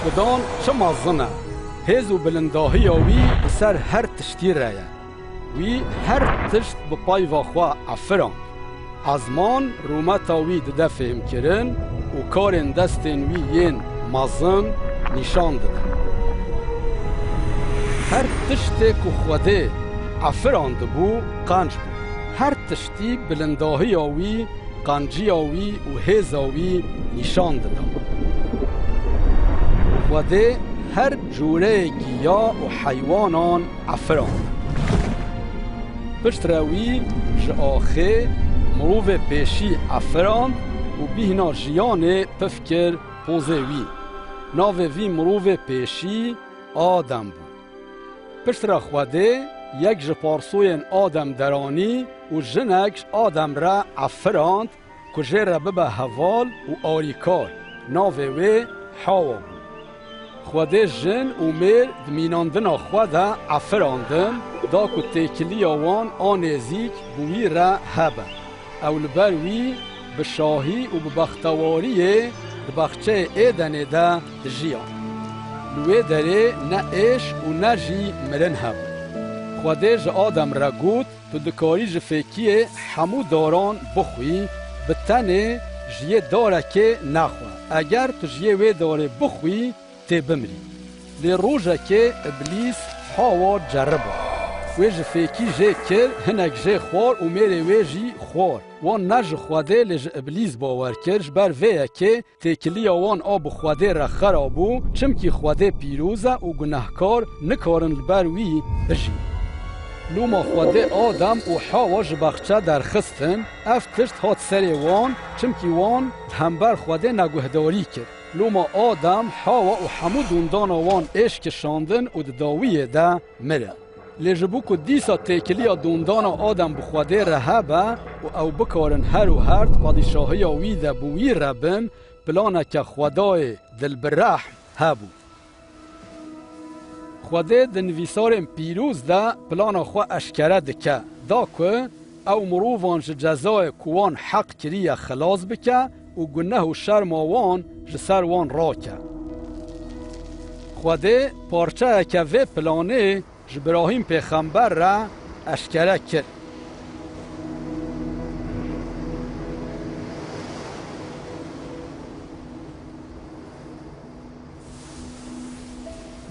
خدان چه مازنه هز و بلنداهی وی بسر هر تشتی رایه وی هر تشت بپای واخوا افران ازمان رومتا وی دده فهم کرن و کارن دستن وی ین مازن نشان دادن هر تشت که خوده افران دبو قنج بو هر تشتی بلنداهی وی قنجی وی و هز وی نشان دادن خوده هر جوره گیا و حیوانان افران پشت روی جآخه مروف پیشی افران و بیهنا جیان پفکر پوزه وی ناو وی مروف پیشی آدم بود پشت را خوده یک جپارسوین آدم درانی و جنکش آدم را افراند کجه را ببه حوال و آریکار ناو وی حاوا بود خوده جن و میر دمیناندنا خوده افراندن دا که تکلی آوان آنزیک بوی را هبه او لبروی بشاهی و ببختواری دبخچه ایدن ده جیان لوی داره نه ایش و نه جی مرن هبه خوده ج آدم را گوت تو دکاری ج فکیه همو داران بخوی بتنه جیه داره که نخواه اگر تو جیه وی داره بخوی تی بمری لی روژه که ابلیس حاوا جربه وی جه فیکی جه کر هنک جه خوار و میره وی جی خوار وان نج خوده لی جه ابلیس باور کرش بر ویه که تکلی وان آب خوده را خرابو چمکی خوده پیروزه و گناهکار نکارن لبر وی بجی لوما خوده آدم و حاوا جه بخچه در خستن افتشت هات سری وان چمکی وان همبر خوده نگهداری کرد لوما آدم حاوا و حمو دوندان وان عشق شاندن و داویه ده مره لیجبو که دیسا تکلی دوندان آدم بخواده رهبه و او بکارن هر و هرد پادشاهی وی ده بوی ربن پلانه که خدای دل برحم هبو خوده دنویسارم پیروز ده پلانه خواه اشکره دکه دا که او مروفان جزای کوان حق کریه خلاص بکه و گناه و شرم آوان جسر وان را که خوده پارچه که وی پلانه جبراهیم پیغمبر را اشکره کرد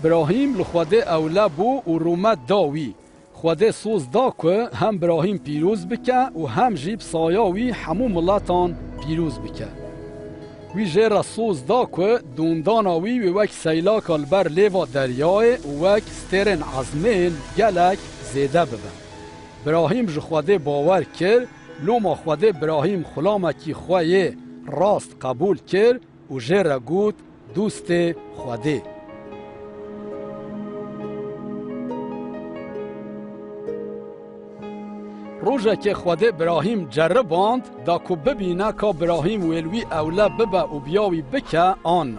براهیم لخوده اوله بو و رومت داوی خوده سوز دا که هم براهیم پیروز بکه و هم جیب سایاوی همو ملتان پیروز بکه وی جه را سوز دا که دونداناوی و وک سیلاک البر لیوا دریای و وک سترن عظمین گلک زیده ببن براهیم جو خوده باور کر لوما خوده براهیم خلامه کی خواه راست قبول کر و جه را گود دوست خوده روژه که خوده براهیم جرباند دا که ببینه که براهیم ویلوی اوله ببه و بیاوی بکه آنه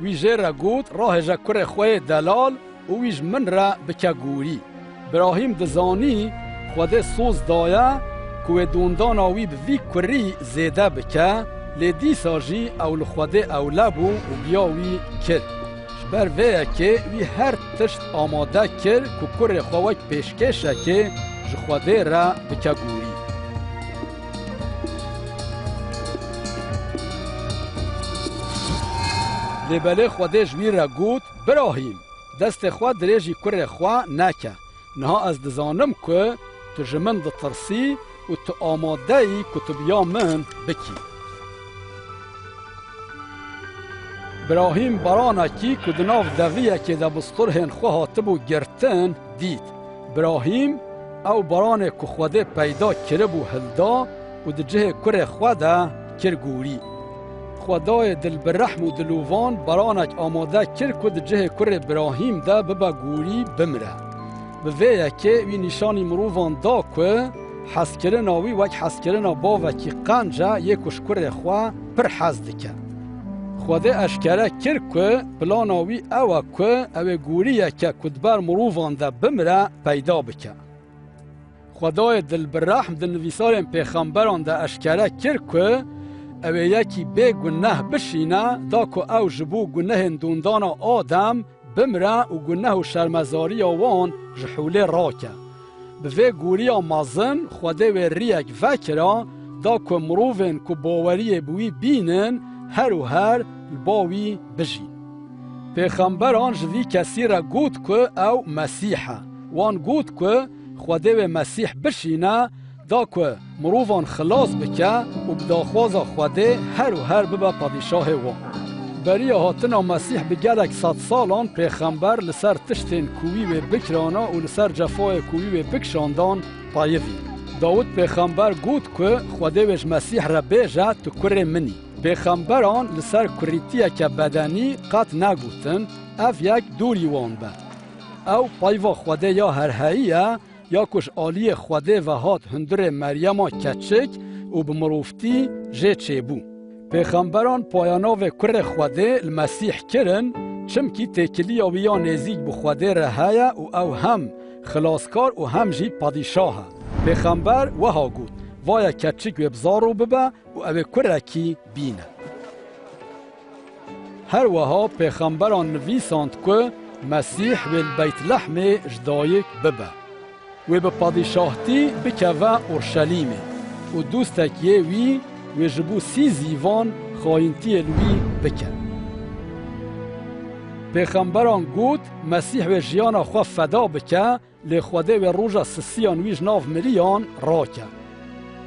وی جه را گود راه جه کره خواه دلال و ویج من را بکه گوری براهیم دزانی خوده سوز دایه که دوندان آوی بوی کری زیده بکه لیدی ساجی اول خوده اوله بو و بیاوی کرد بر ویه که وی هر تشت آماده کرد که کره خواه پیشکشه که خوده را بکه گوری لیبله خوده جوی را گود براهیم دست خواه دریجی کره خواه نکه نها از دزانم که تو جمن ده ترسی و تو آماده ای که تو بیا من بکی براهیم برانه کی که دناف دویه که ده بسترهن خواه تبو گرتن دید براهیم او برانه که خوده پیدا کرب و هلدا و ده جه کره خوده کرگوری خدای دل برحم و دلووان برانک آماده کرد که ده جه کره براهیم ده ببا گوری بمره به ویه که وی نشانی مروفان دا که حس کرن آوی وک حس کرن با وکی قنجه یکوش کره خواه پر حز دکه خوده اشکره کرد که پلان آوی اوه که اوه گوریه که کدبر مروفان ده بمره پیدا بکه خدای دل برحم دل نویسارم پیغمبران ده اشکره کرد که او یکی به گناه بشینه دا که او جبو گناه دوندان آدم بمره و گناه و شرمزاری وان جحوله راکه. به گوری مازن خوده و ریک وکره دا که مروفن که باوری بوی بینن هر و هر باوی بجین. پیغمبران جوی کسی را گود که او مسیحه وان گود که خوده و مسیح بشینه دا که مروفان خلاص بکه و بداخواز خوده هر و هر ببه پادشاه وان. بری هاتنا مسیح بگلک 100 سالان پیغمبر لسر تشتین کوی و بکرانا و لسر جفای کوی و بکشاندان پایوی. داود پیغمبر گود که خوده وش مسیح را بیجه تو کره منی. پیغمبران لسر کریتیه که بدنی قط نگوتن اف یک دوری وان به. او پایوا خوده یا هرهاییه یا کش آلی خوده و هات هندر مریم کچک و بمروفتی جه چه بو. پیغمبران پایانا و کره خوده المسیح کرن چمکی تکلی آویا نزیگ بو خوده رهایه و او هم خلاصکار و هم جی پادشاه. پیغمبر وها گود ویا کچک و بزارو ببه و او کره کی بینه. هر وها پیغمبران نویساند که مسیح و البیت لحم جدایک ببه و به پادشاهتی بکوه اورشلیمه و دوستک وی و جبو 30 زیوان خاینتی الوی بکن. پیغمبران گود مسیح و جیانا خواه فدا بکه لخوده و روژا سسیان ویج 9 ملیون را که.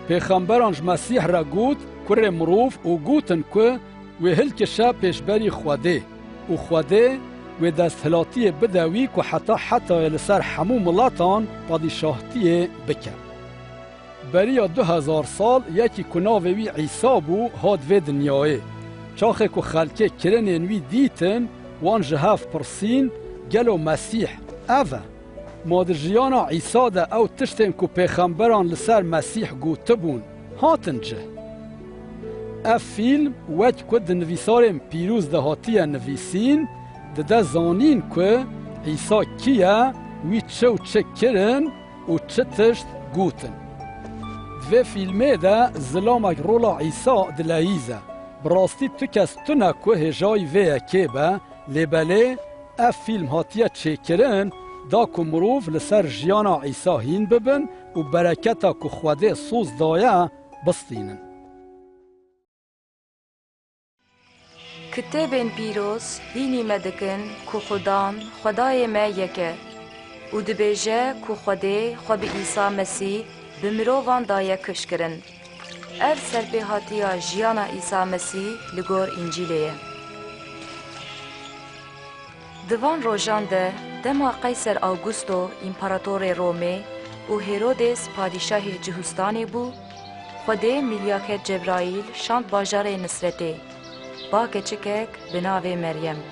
پیغمبران مسیح را گود کره مروف و گوتن که و هلکشه پیشبری خوده و خوده و دستهلاتی بدوی که حتی لسر همو ملاتان پادشاهتی بکن. بریا 2000 سال یکی کناوی عیسی بو هاد و دنیای. چاخه که خلکه کرنین وی دیتن وان جهاف پرسین گلو مسیح اوه. مادرجیانا عیسی ده او تشتن که پیغمبران لسر مسیح گوته بون هاتن جه. اف فیلم وچ کد نویسارم پیروز ده هاتیه نویسین ده زانین که عیسی کیه وی چه و چه کرن و چه تشت گوتن. و فیلمه ده زلامک رولا عیسی دلاییزه. براستی تو کس تو نکو هجای وی که به لبله اف فیلم هاتیه چه کرن دا که مروف لسر جیانا عیسی هین ببن و برکتا که خوده سوز دایه بستینن. کتابین پیروز هینی مدکن که خدای ما یکه و دبیجه که خوده خواب عیسی مسیح بمروان دایه کش کرن. اف سرپیهاتیا جیانا عیسی مسیح لگور انجیلیه. دوان روژان ده دما قیصر آگوستو امپراتور رومه و هیرودس پادشاه جهستانی بو خوده ملیاکت جبرائیل شاند باجار نصرته با کچکک بناوی مریم.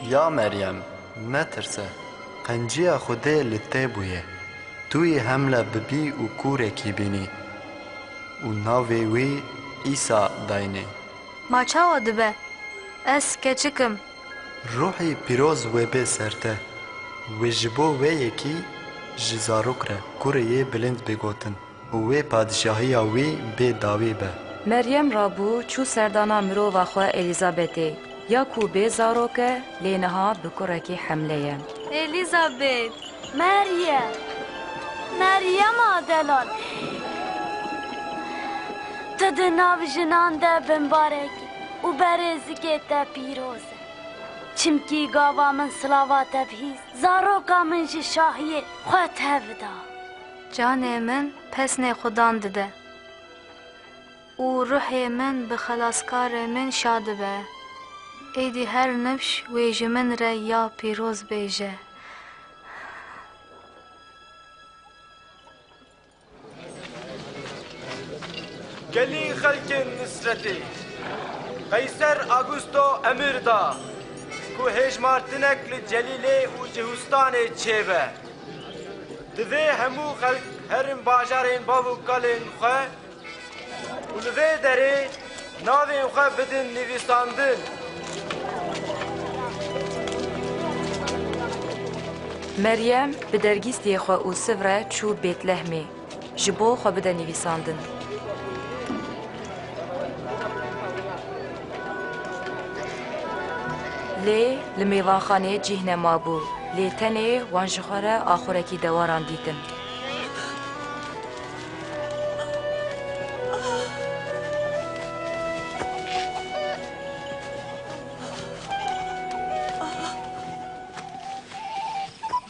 یا مریم نترسه قنجیا خوده لته بویه توی حمله ببی و کوره کی بینی و ناوی وی عیسی داینه ما چاوا دبه اس کچکم روحی پیروز و به سرته و جبو و یکی جزارو کره کوره یه بلند بگوتن و پادشاهی وی به داوی به. مریم رابو چو سردانا مرو و خواه الیزابته یا کو به زاروکه لینها بکرکی حمله. الیزابت مریم آدلان تو ده ناو جنان ده بمبارک و برزگه ده پیروزه چمکی گاوا من صلاوات بهیز زاروکا من شاهیه خواه تهودا جان من پسن خودان ده و روح من به خلاصکار من شاد به ایدی هر نفش ویج من را یا پیروز بیجه. گلی خلق نصرتی قیصر آگوستو امر دا کو هیج مارتنک لجلیله و جهستان چیوه دوی همو خلق هرم باجارین بابو کالین خواه و دوی داره ناوین خواه بدن نویساندن مریم به درگیستی خو او سفره چو بیت لحمه جبو خو بده نویساندن. لی لمیوانخانه جهنم ما بو لی تنه وانجخوره آخورکی دواران دیدن.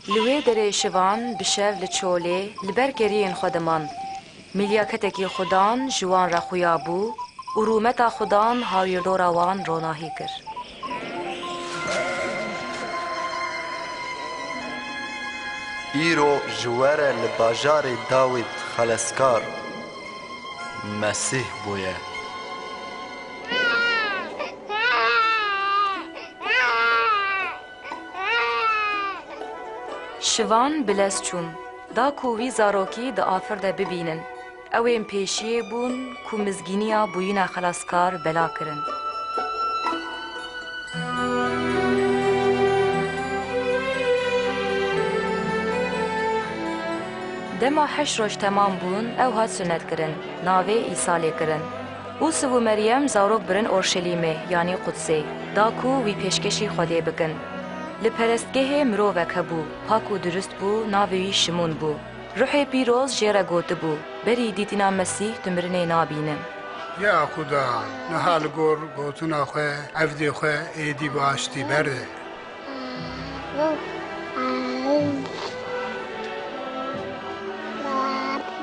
لوی دره شوان بشو لچوله لبرگرین خودمان ملیاکتکی خودان جوان را خویا بو ارومتا خودان هاویردورا وان روناهی کر. ایرو جواره لباجار داوید خلسکار مسیح بویه. شوان بلس چون دا کووی زاروکی دا آفر دا ببینن اویم پیشیه بون کو مزگینیا بوینا خلاسکار بلا کرن. دما 8 روز تمام بون او هات سنت کرن ناوی عیسی لی کرن. او سو مریم زاروک برن اورشلیمه یعنی قدسه دا کو وی پیشکشی خوده بکن. لپرستگه مرووک هبو پاک و درست بو ناوی شمون بو روح پیروز جیره گوت بو بری دیتینا مسیح تمرنه نابینم. یا خدا نهال گور گوتونا خواه عفدی خواه ایدی باشتی برده.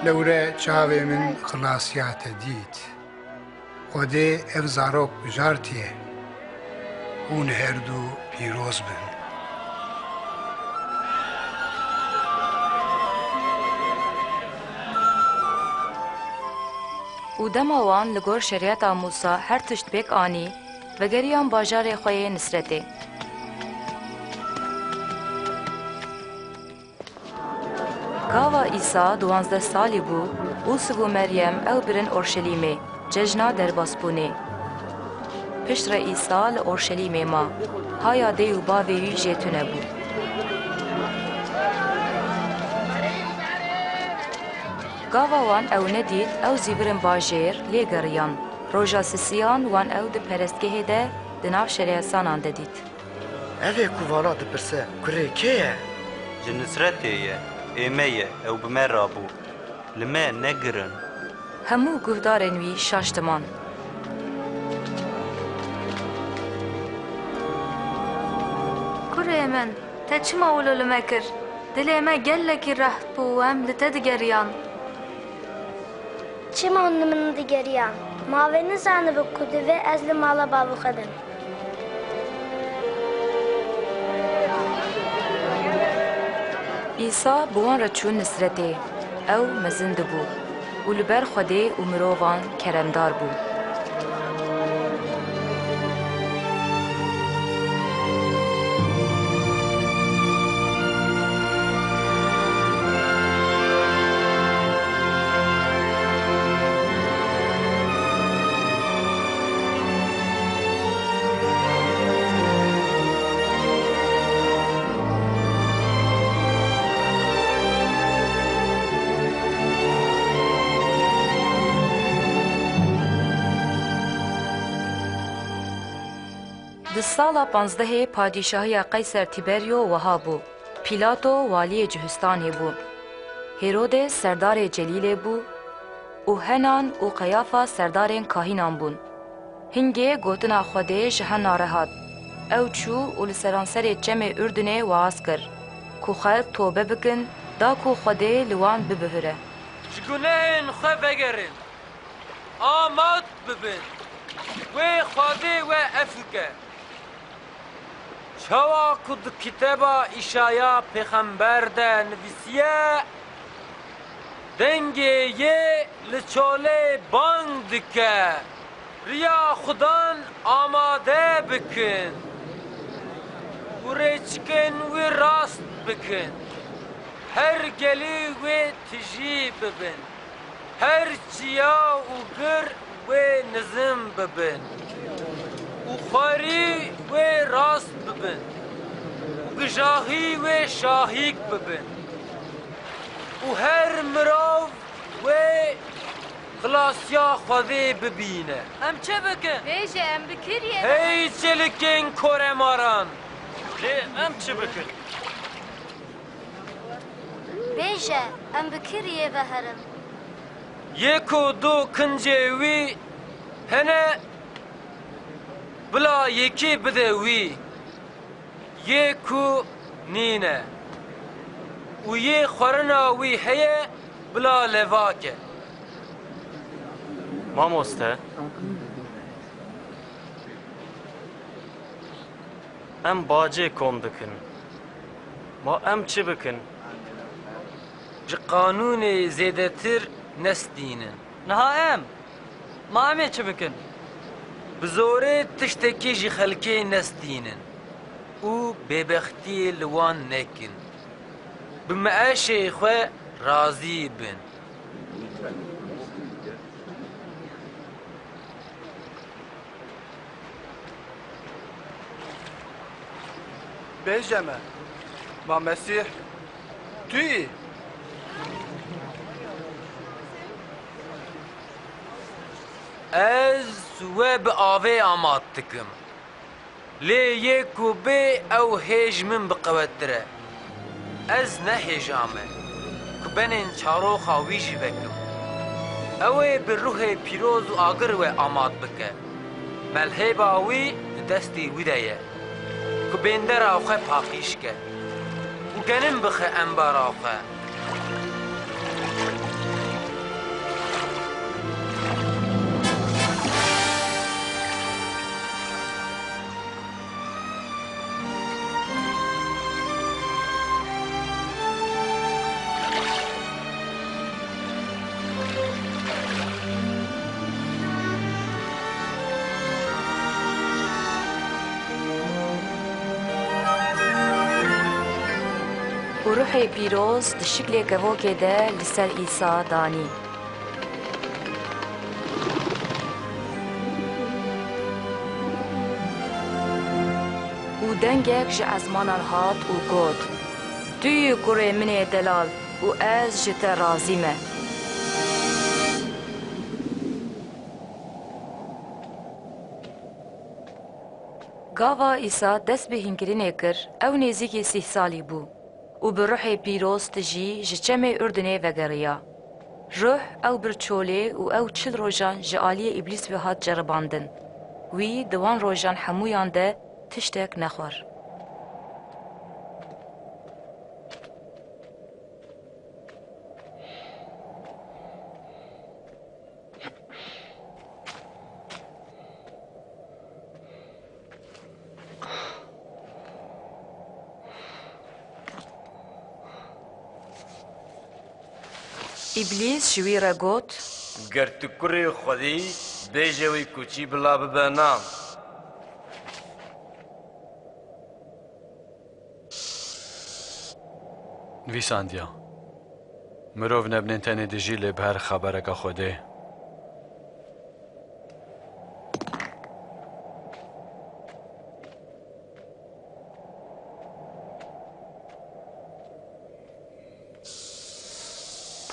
لوره چاوه من خلاصیات دید خوده اف زاروک بجارتیه اون هر دو پیروز بن. و دماوان لگور شریعت موسی هر تشت بیک آنی و گریان باجار خواه نصرته. گاوا عیسی 12 سالی بو او سو مریم او برن اورشلیمه ججنا در باسپونه. پشت را عیسی لأورشلیمه ما هایا دیو باوی جیتونه بو. گاوا وان او ندید او زیبرن باجیر لیگریان روژا سیسیان وان او ده پرستگه ده دناو شریعسانان دید. اوه کووانا ده پرسه کره که؟ جنسرتیه ایمیه او بمه رابو لمه نگرن همو گهدارن وی شاشتمان. کره من تا چما اولو لمکر دلی ما گلکی رحت بو هم لتدگریان. چما من دیگریان ماوی نزانه بکده و از لمالا بابو خدن. عیسی بوان را چون نصرته او مزند بو و لبر خوده و مرووان کرمدار بو. د سالا 15 پادشاهی قیصر تیبریو وها بو. پیلاتو والی جهستان بو. هیرود سردار جلیل بو. او هنان او قیافا سردارین کاهینان بون. هنگه گوتنا خوده جهان نارهات. او چو او لسرانسر جمع اردنه واز کر. کو خلق توبه بکن دا کو خوده لوان ببهره. جگونهن خواه بگرن آماد ببن و خوده و افکه چوا کد کتابا ایشایا پیغمبر ده نویسیه دنگه یه لچوله بانگ دکه ریا خدان آماده بکن و ریچکن و راست بکن هر گلی و تجی ببن هر چیا و گر و نظم ببن و خاری و راست ببن و بجاهی و شاهیک ببن و هر مراو و خلاصیا خواه ببینه. ام چه بکن؟ بیجه ام بکریه هی چلکین کره ماران. ام چه بکن؟ بیجه ام بکریه و هرم یک و دو کنجه وی هنه بلا یکی بده وی یک و نینه و یه خورنا وی هیه بلا لواکه. مامۆستا ئەم باجێ کۆم دکن ما ئەم چ بکن؟ ji qanûnê zêdetir nestînin. Niha em ma em ê çi bikin? Bi zorê tiştekî ji xelkê nestînin û bêbextiyê li wan nekin. Bi meeşê xwe razî bin. Bêje me, ma Mesîh tu yî. Ez we bi avê amat dikim. Lê yê ku bê ew hêj min biqewettir e. Ez nehêja me ku benên çaroxa wî jî vekim. Ew ê bi ruhê pîroz û agir we amat bike. Melhêba wî di destê wî de ye. Ku bêndera xwe paqîş ke û genim bixe embara xwe. و روحê pîroz di şiklê kevokê de li ser Îsa danî. û dengek ji ezmanan hat û got: Tu yî kurê min ê delal û ez ji te razî me. Gava Îsa dest bi hînkirinê kir, ew nêzîkî 30 salî bû û bi ruhê pîroz tijî ji çemê Ürdünê vegeriya. Ruh ew bir çolê û ew 40 rojan ji aliyê îblîs ve hat ceribandin. Wî di wan rojan hemûyan de tiştek nexwar. İblis ji wî re got: Ger tu kurê Xwedî bêje wî kuçî bila bibe nan. Nivîsandiya. Mirov nebinên tenê dijî lê bi her xebereka Xwedê.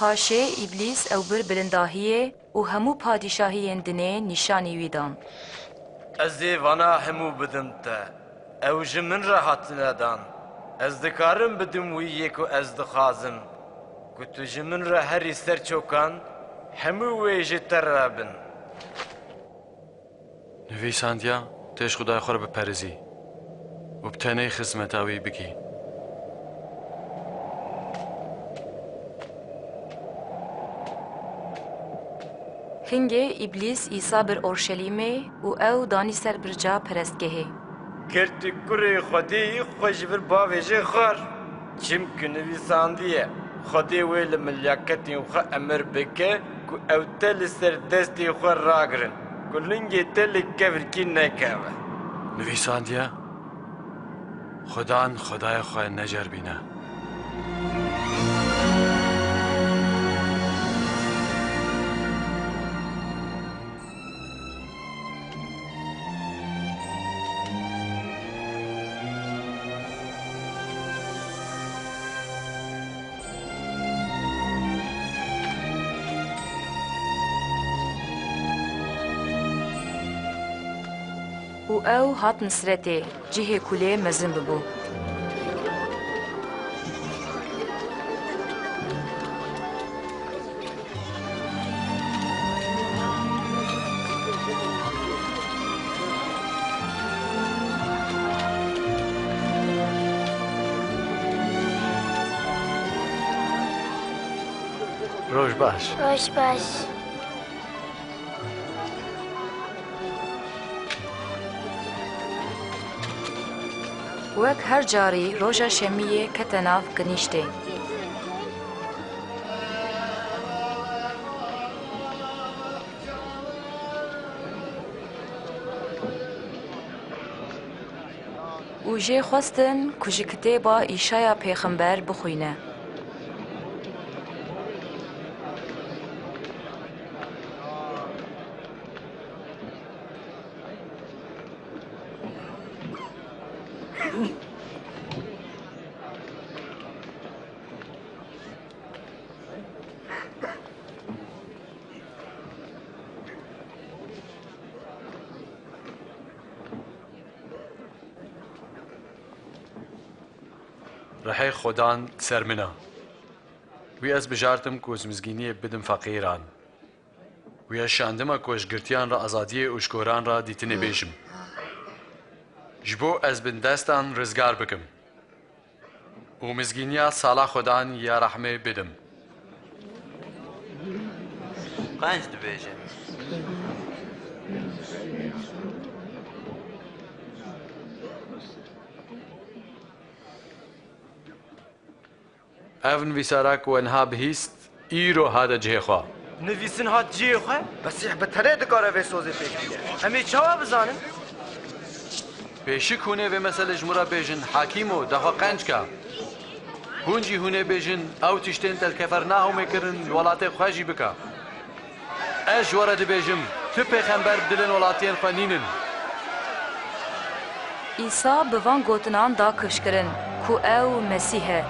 Paşê İblis ew bir bilindahiyê û hemû padîşahiyên dinê nîşanî wî dan. Ez ê vana hemû bidim te. Ew ji min re hatine dan. Ez dikarim bidim wî yê ku ez dixwazim. Ku tu ji min re herî ser çokan, hemû wê ji te re bin. Nivîsandiya têş Xudaya xwe re biperîzî û bi tenê xizmeta wî bikî. Hingê İblis İsa bir Orşelîmê û ew danî ser birca perestgehê. Ger tu kurê Xwedî xwe ji vir bavê jê xwar. Çimkî nivîsandiye Xwedê wê li milyaketên xwe emir bike ku ew te li ser destê xwe ragirin. Ku lingê te li kevirkî nekeve. Nivîsandiya Xudan Xwedaya xwe neceribîne. و او هات نصرته جهه کلی مزن ببو. روش باش. روش باش. وەک هەر جاری ڕۆژە شەمیە کەتە ناو گەنیشتێ. و ژێ خواستن کو ji kitêba îşaya pêxember bixwîne. رحي خودان سرمنا وی از بجارتم کوز مزگینی بدم فقیران وی شاندما کوش گرتیان را ازادی اوشکوران را دیتنه بیشم جبو از بندستان رزگار بکم و مزگینیا سالا خودان یا رحمه بدم قنج دبیجم اون ویسارک و انها بهیست ایرو هادا جه خواه نویسن هات جه خواه؟ بسیح بتنه دکاره وی سوزی پیکریه همه چاوا بزانن؟ پیشک هونه و مثل جمورا بیجن حاکیمو دخوا قنج که هونجی هونه بیجن او تشتین تل کفر ناهو میکرن ولات خواجی بکا اش ورد بیجم تو پیغمبر بدلن ولاتین خوانینن ئیسا bi van gotinan da kişkirin ku ew Mesîh e.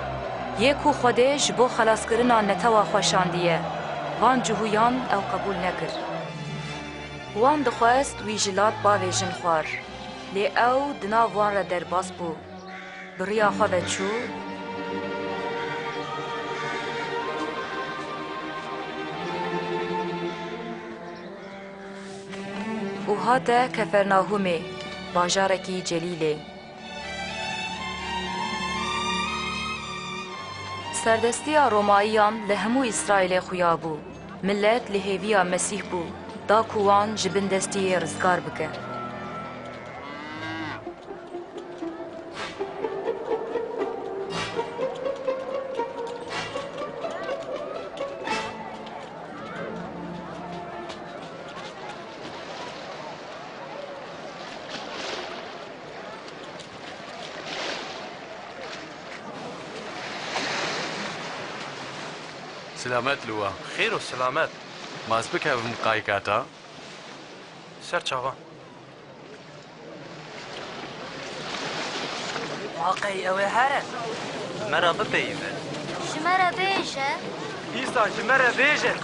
Yê ku Xwedê ji bo xelaskirina netewa xweşandiye. Van cihûyan ew qebûl nekir. Wan dixwest wî ji lat bavê jin xwar. Lê ew di nav wan re derbas bû. Bi rêya xwe ve çû û hate Kefernahûmê, bajarekî celîlê. Serdestiya Romayiyan li hemû İsraîlê xuya bû. Millet li hêviya Mesîh bû, da ku wan ji bin destiyê rizgar bike. سلامت لوا خير والسلامات ماز بك هفم قايكاتا سر چاوا واقعي اوي هره مرا ببيبه جمرة بيجة إيسا جمرة بيجة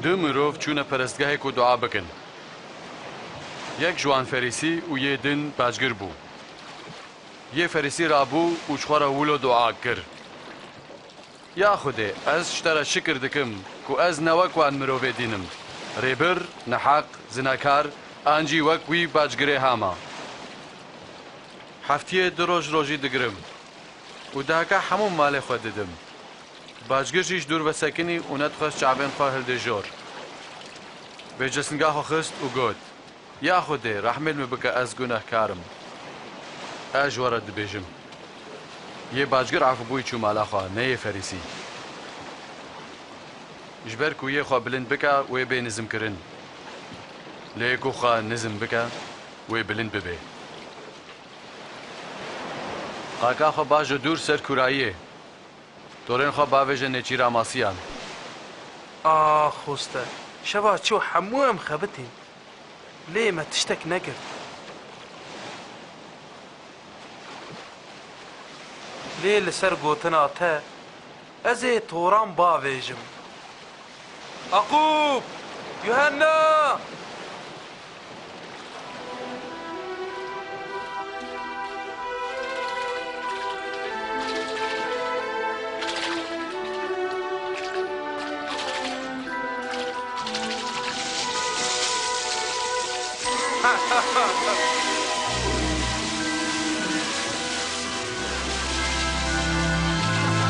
دو مروف چونه پرستگاه کو دعا بکن یک جوان فریسی و یه دن باجگر بو یه فریسی رابو و چخورا ولو دعا کر یا خوده از شترا شکر دکم کو از نوک وان مروف دینم ریبر نحق زناکار آنجی وک وی باجگره هاما هفتیه دروج روژی دگرم و دهکا همون مال خود ددم باجگرشیش دور و سکنی و ندخواست شعبین خواه هلده جور به جسنگاه خست و گود یا خوده رحمل مبکه از گناه کارم اج ورد بیجم یه باجگر عفو بوی چو مالا خواه نه یه فریسی جبر کو یه خواه بلند بکه و به نظم کرن لیکو خواه نظم بکه و بلند ببه قاقا خواه باج دور سر کراییه دورين خو باوجه نچی راماسیان خوسته شبا چو حمو ام خبتين ليه ما تشتك نقر لێ لەسەر گوتناتە ئەزێ تۆڕان باوێژم ئەقوب یوهەننا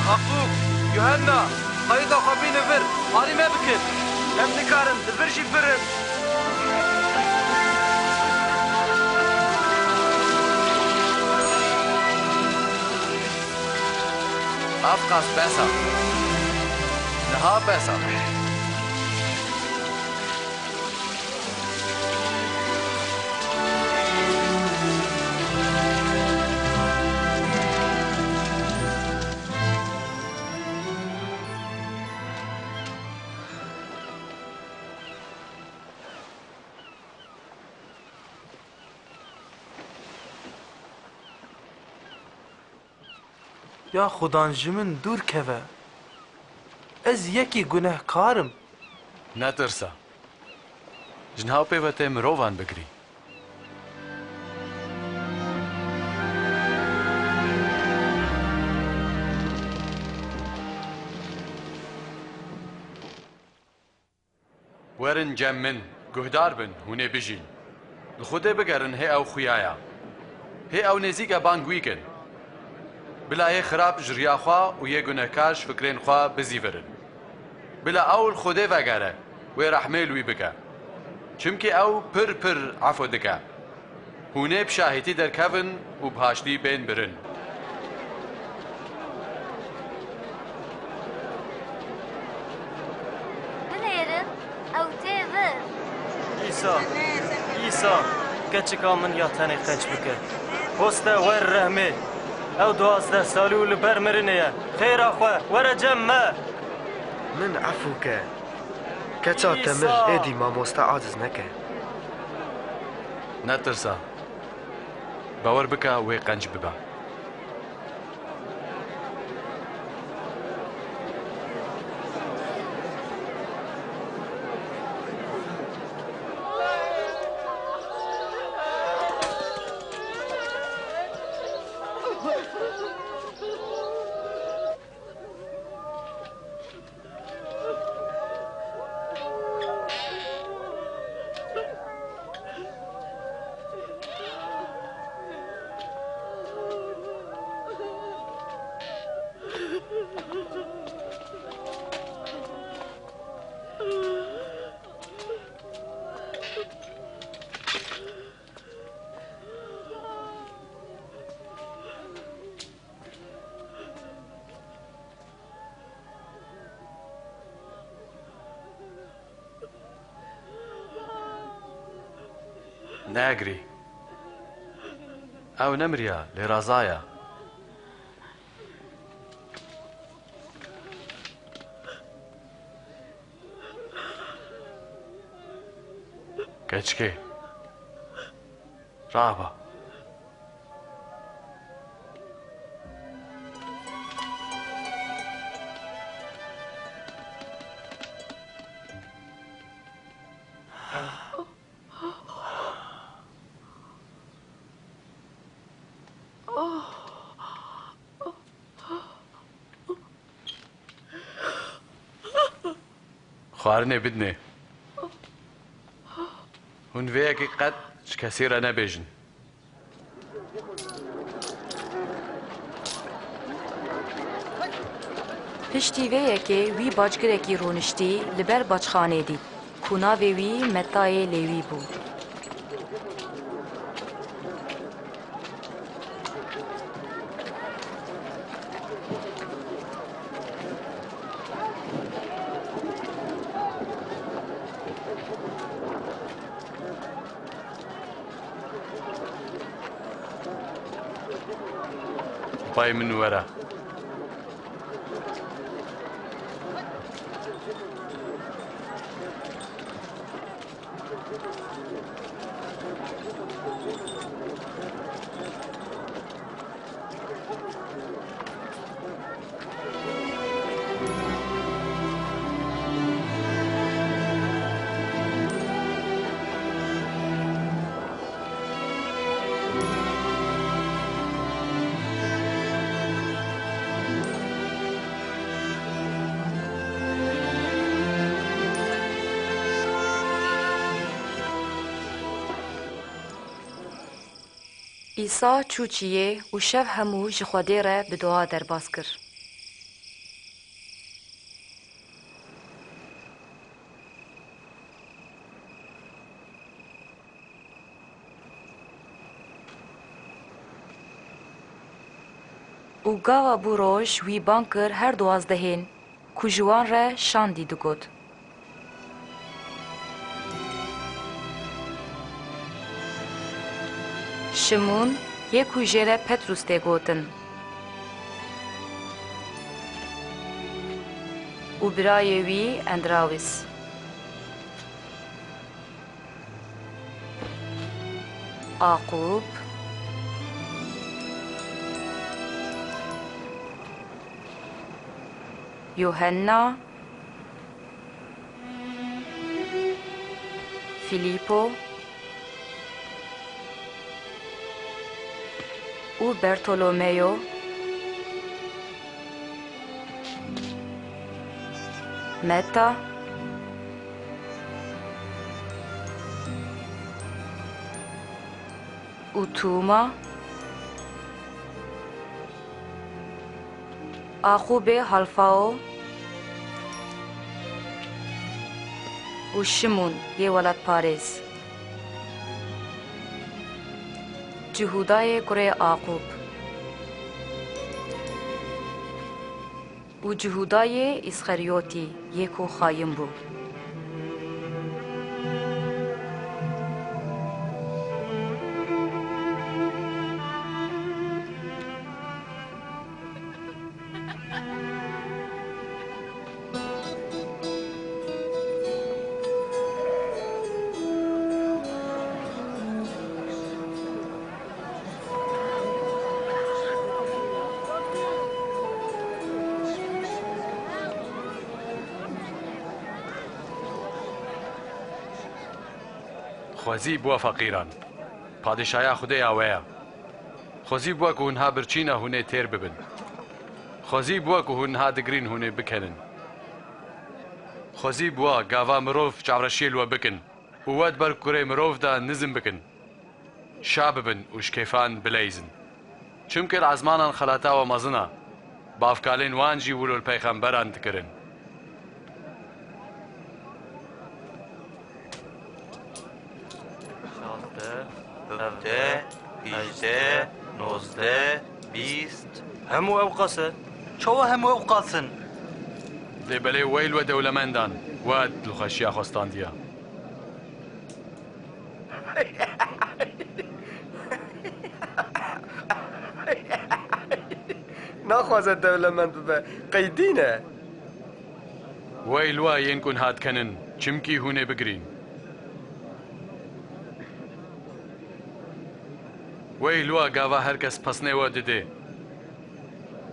ئەقوب یوهەننا قەیدا خەبینە بر هاریمە بکرد ئەم نکارن دبرژی برن ئافقاس بەسە نەها بەسە یا خودان ji min dûr keve ez yekî gunehkarım نەترسە ژنهاو پێوە تێ مرۆڤان بگری وەرن جەم من گوهدار بن hûnê bijîn li Xwedê bigerin hê ew xuyaya hê ew nêzik e bangwîkin bila yê xirab ji riya xwe û yê gunehkar ji fikrên xwe bizîvirin bila ew li Xwedê vegere wê rehmê li wî bike çimkî ew pir pir efo dike hûnê bi şahîtî derkevin û bi haştî bên birin Binêrin ew tê vir. İsa keçika min ya tenê qenç bike hoste wer rehmê ew 12 salî û li ber mirinê ye xêra xwe were cem me من عفوکە کەچا تەمر ئێدی مامۆستا عاجز نەکە نەترسە باوەڕ بکە wê qenc bibe ناگری ئەو نەمریە لێرازایە کەچکێ ڕابە خواردنێ بدنێ hûn vêyekê qet ji kesî re nebêjin Piştî vê yekê wî baçgirekî rûniştî li ber baçxanê dît ku navê wî Metayê Lêwî bû. پای من وەرە عیسا چوچیه و شب همو جخواده را به دعا درباز کر. و گاوا بو روش وی بانکر هر 12 کو جوان را شاندی دگود. شمون یکو جره پتروس ده گوتن. و برای وی اندراویس. آقوب یوحنا فیلیپو و برتولومیو متا و توما آخوب حلفاو و شمون یه ولد پاریز جهودای کره آقوب و جهودای اسخریوتی یکو خایم بود. خوزی بوا فقیران پادشایا خدای آویا خوزی بوا که هنها برچینه هونه تیر ببن خوزی بوا که هنها دگرین هونه بکنن خوزی بوا گاوا مروف چاورشیل و بکن و ود بر کره مروف دا نزم بکن شاب بن و شکیفان بلیزن چمکر عزمانان خلاتا و مزنا بافکالین وانجی ولو الپیغمبران تکرن ده 18 19 20 همو اوقاسه چوا همو اوقاسن دی بله ویل و دولمندان واد لخشیا خواستاندیا نخوازه دولمند ببه قیدینه ویل و ین کن هاد کنن چمکی هونه بگرین ویل و گاوا هر کس پسنه و دیده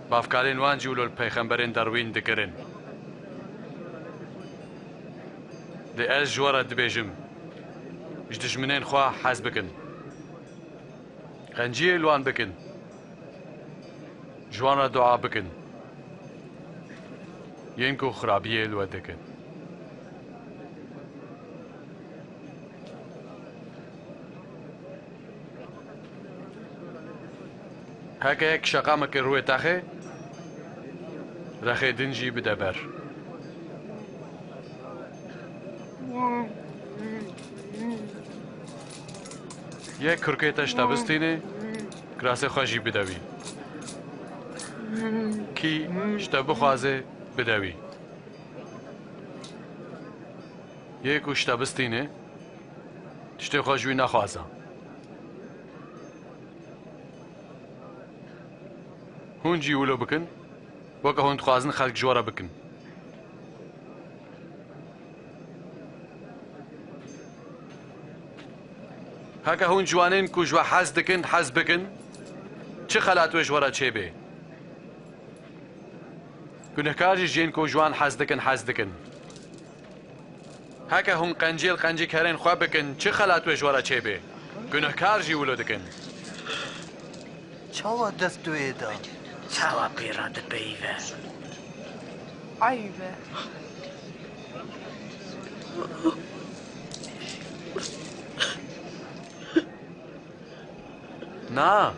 بافکارین وان جولو الپیغمبرین دروین دکرن دی از جوارا دبیجم اش دشمنین خواه حز بکن خنجیه لوان بکن جوانا دعا بکن ینکو خرابیه لو دکن هکه یک شقامه که روی تخه رخی دنجی بده بر یک کرکه تشتا بستینه گراسه خوشی بدوی کی شتا بخوازه بدوی یک شتا بستینه تشتا خوشوی نخوازه هون جیولو بکن وکه هون خوازن خلق جوارا بکن هکه هون جوانین کو جوا حز دکن حز بکن چه خلاتو جوارا چه بی گنهکاری جین کو جوان حز دکن هکه هون قنجی کرین خواه بکن چه خلاتو جوارا چه بی گنهکار جیولو دکن چاوا دست دوی دا چاوا پیراد بیوه عیبه نا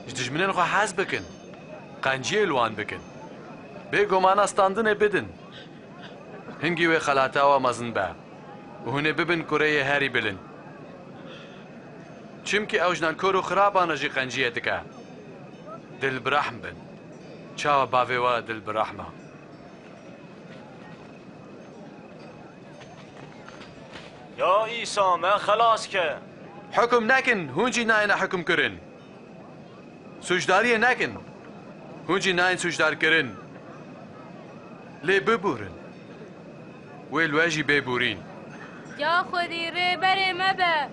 جدجمنين خو حاز بكن قنجي الوان بكن بيگو مانا ستاندن بدن هنگي وي خلاتا ومزن با وهني ببن كوريه هاري بلن چمكي اوجنان كورو خرابانا جي قنجيه دكا دل برحم بن چاوا باويوا دل برحمه يا عيسى ما خلاص که حكم ناكن هونجي ناينا حكم كرن سجداريه ناكن هونجي ناين سجدار كرن لي ببورن والواجي بيبورين يا خودي ري بري مبا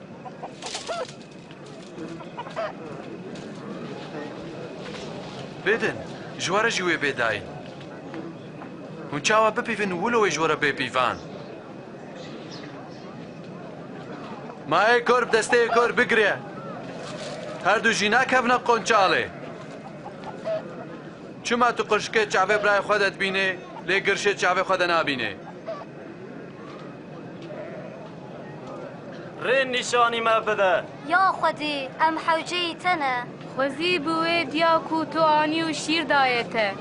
بدن جوارا جوي بيداين هون چاوا ببيفن ولو جوارا بيبيفان ما ای کور دسته کور بگریه هر دو جینا کفنا قنچاله چما تو قرشکه چاوه برای خودت بینه لی گرشه چاوه خود نابینه رين نشاني ما بدا يا خدي ام حوجيتنا خوزي بوي دياكو تو آني و شير دايته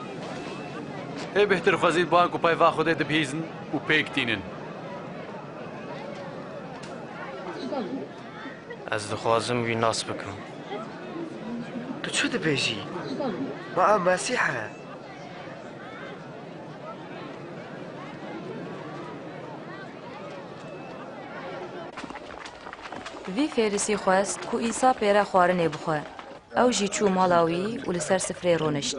ای بهتر خوزید بانک و پایوا خوده دبهیزن و پیکتینن از دخوازم وی ناس بکم تو چو دبیجی؟ ما مسیحه وی فیرسی خواست کو ایسا پیره خوارنه بخواه او جی چو مالاوی و لسر سفره رونشت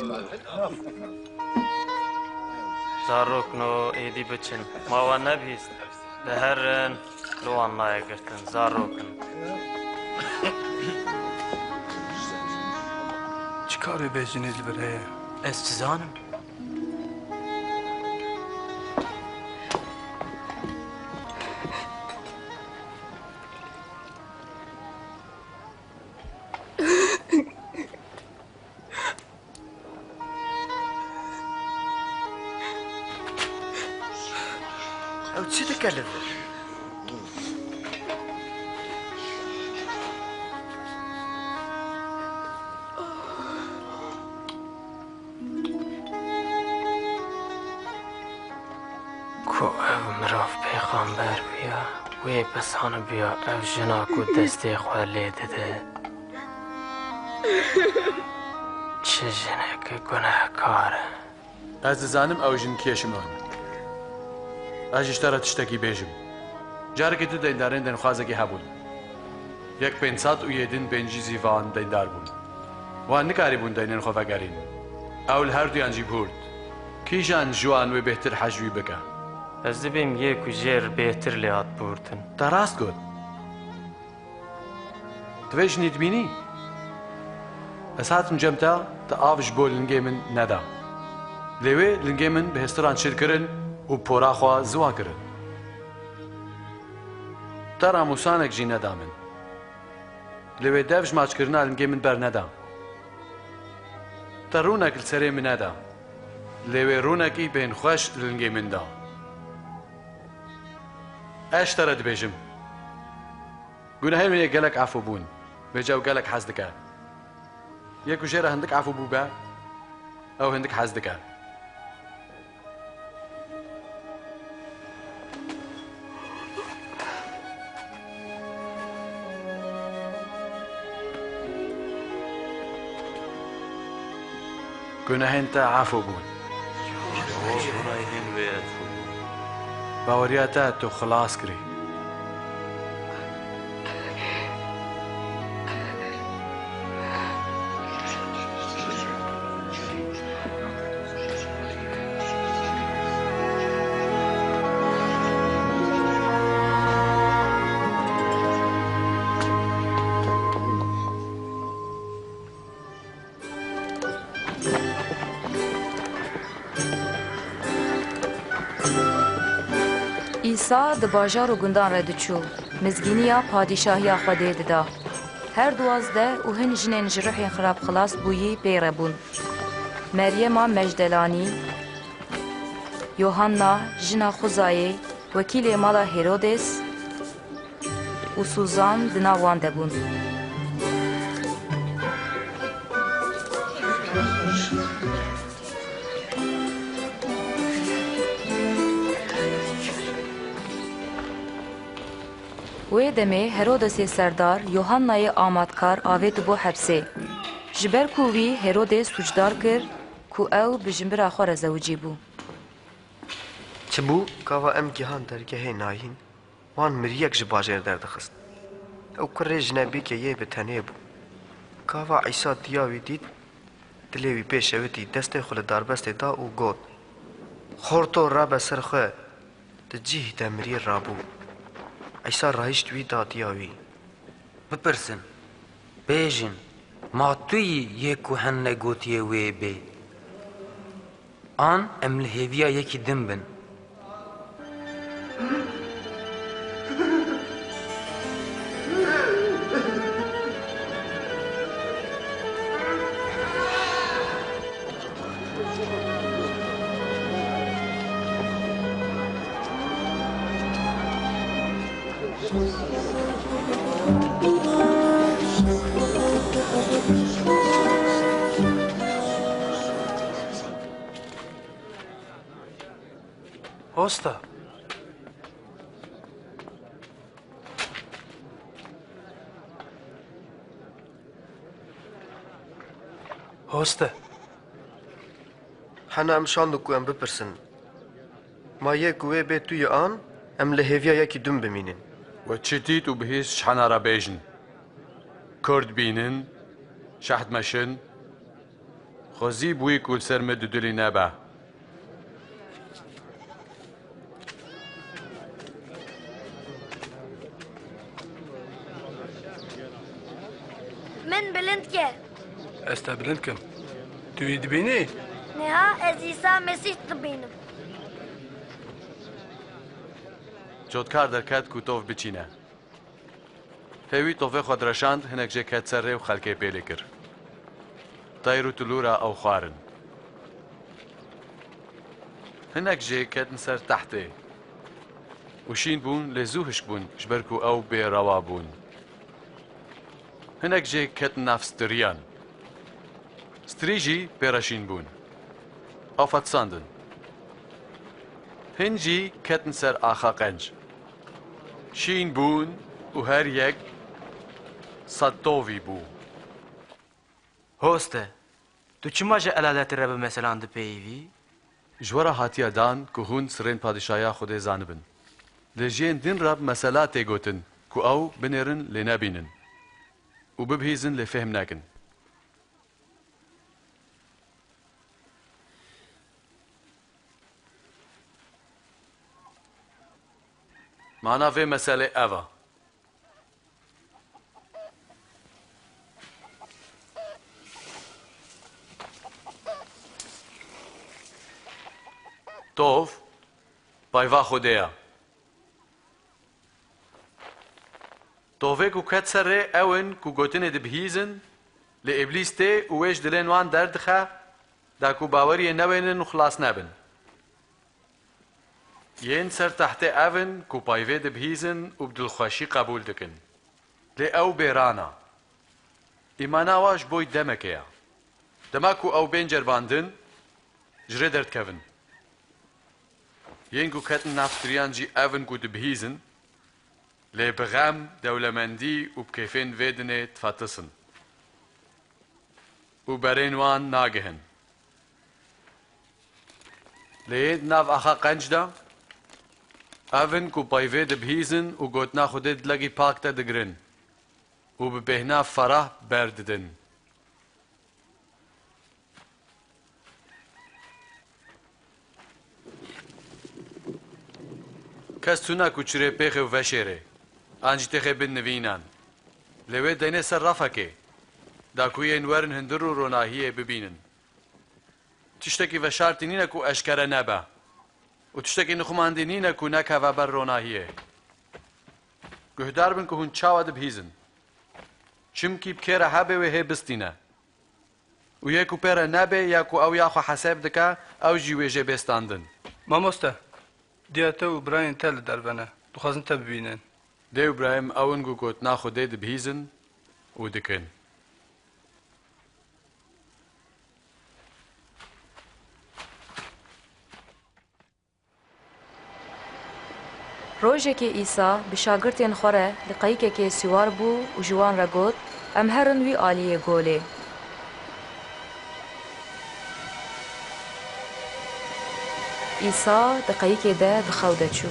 زاروکنو ایدی بچن ما و نبیست لهرن لوان نای گرتن زاروکن چیکاره بیجینید بره؟ از چیزانم او چی دکلم؟ کو او مراف پیغمبر بیا وی بسان بیا او جنا کو دسته خوالی دده چه جنه که گناه کاره از زانم او جن کیشمان اجش ترى تشتكي بيجم جارك تو ديندارين دين خوازكي هبون يك بينسات و يدين بينجي زيفان ديندار بون وان نكاري بون دينين خوفاقارين اول هر دو ينجي بورد كيشان جوان و بهتر حجوي بكا از دبیم یک و جیر بهتر لیات بوردن تا راست گود تويش ندبيني اساتم جمتا تا آفش بول لنجيمن ندا لوي لنجيمن بهستران شركرن و پورا خوا زوا کرن ترا موسانك جي ندامن لوي دافش ماچ کرنا لنگي من بر ندا ترونك السري من ندا لوي رونكي بين خوش لنگي من دا اش ترى دبيجم قلنا هاي من يقالك عفو بون بيجاو قالك حزدكا ياكو جيرا هندك عفو بوبا او هندك حزدكا كنا هنتا عفو بون باورياتا تو خلاص كري ایسا د باجار و گندان را دچو مزگینیا پادشاهی خواده ددا هر دوازده و هن جنین جروحی خراب خلاص بویی پیره بون مریم مجدلانی یوحنا جنا خوزایی وکیل مالا هیرودس و سوزان دناوان دبون وی دمه هرودسی سردار یوحنای آمادکار آوید بو حبسه. جبر کووی هرودس سوجدار کر کو او بجنبرا خور زوجی بو. چه بو کاوا ام گیهان درگه ناین وان مریک جباجر دردخست. او کره جنبی که یه به تنه بو. کاوا عیسی دیاوی دید دلیوی پیشویتی دست خل داربست دا او گود. خورتو رابه سرخه تجیه دمری رابو. عیسی رایشت وی دا دیاوی. بپرسن بیجن ما توی یکو هن نگوتیه وی بی آن ام لهویا یکی دم بن هستا هستا حنا ام شاندو کو ام بپرسن ما یک وی به توی آن ام لهویا یکی دم بمینن و چتیت و بهیز شحنا را بیجن کرد بینن شهد مشن خوزی بوی کل سرم دودلی نبا من بلند که استا بلند کم توی دبینی؟ نه از عیسی مسیح دبینم جودکار درکت کو توف بچینه هەوی تۆڤێ خۆدرەشاند هەنێک جێ کەت سەرڕێ و خەڵکێ پێلێ کرد تایر و تلورە ئەو خوارن هەنێک جێ کەتن سەر تەحتێ وشین بوون لێ زوو هشک بوون ژبەرک و ئەو بێڕەوا بوون هەنێک جێ کەتن ناف ستریان ستریژی پێرەشین بوون ئەو فەتساندن هەنجی کەتن سەر ئاخا قەنج شین بوون و هەر یەک سەد تۆڤی بوو هۆستە تو چماژە ئەلالەتی ڕێ بە مەسەلان دپێیوی ژوەرە هاتیە دان کو هون سرێن پادشایە خودێ زانبن لێژێن دین ڕەب مەسەلا تێگوتن کو ئەو بنێرن لێ نەبینن و ببهیزن لێ فێم نەکن مانا vê meselê ev e tov payva xwedê ye tovê ku ket ser rê ew in ku gotinê dibihîzin lê îblîs tê û wê ji dilên wan derdixe da ku baweriyê newênin û xilas nebin yên ser tehtê ev in ku payvê dibihîzin û bi dilxweşî qebûl dikin lê ew bêran e îmana wa ji bo demekê ye dema ku ew bên ceribandin ji rê derdikevin yên ku ketin nav stiriyan jî ev in ku dibihîzin lê bi xem dewlemendî û bi kêfên vê dinê difetisin û berên wan nagihin lê yên nav axa qenc de ev in ku payvê dibihîzin û gotina Xwedê dilekî pak te digirin û bi bêhna ferah berdidin kes tune ku çirê pêxê û veşêrê an jî têxê binivînan lê wê deynê ser rafekê da ku yên werin hindir û ronahiyê bibînin tiştekî veşartî nîne ku eşkere nebe û tiştekî nixumandî nîne ku nekeve ber ronahiyê guhdar bin ku hûn çawa dibihîzin çimkî bi kêre hebe wê hê bistîne û yê ku pêre nebe ya ku ew ya xwe heseb dike ew jî wê jê bêstandin Mamoste diya te û birayên te li derve ne dixwazin te bibînin dê û birayên ew in ku gotina Xwedê dibihîzin û dikin روژێکی ئیسا bi şagirtên xwe re li qayîkekê sîwar bû û ji wan re got em herin wî aliyê golê. ئیسا di qayîkê de bi xew de çû.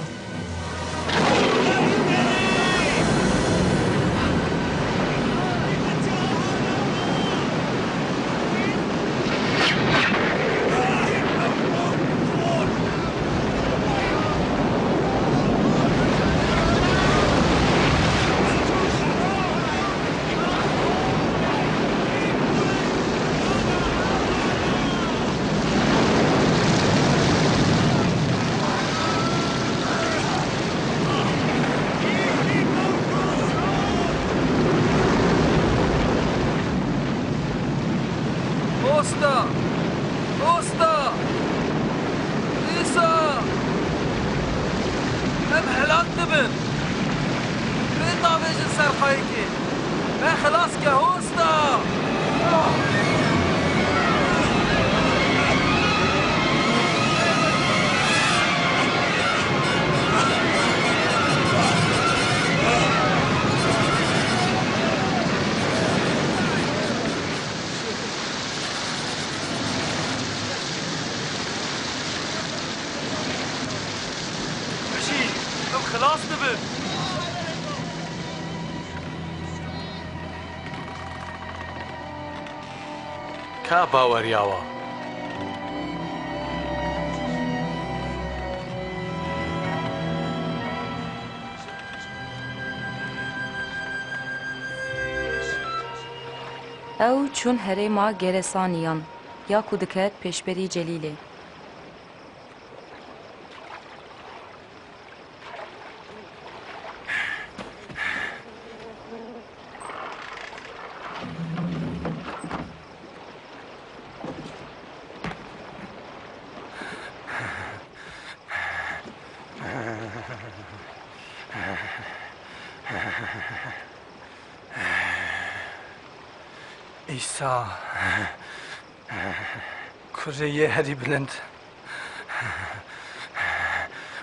کا باوەریاوە Ew çûn herêma Geresaniyan ya ku diket pêşberî Celîlê. İsa, kureye heri bilind.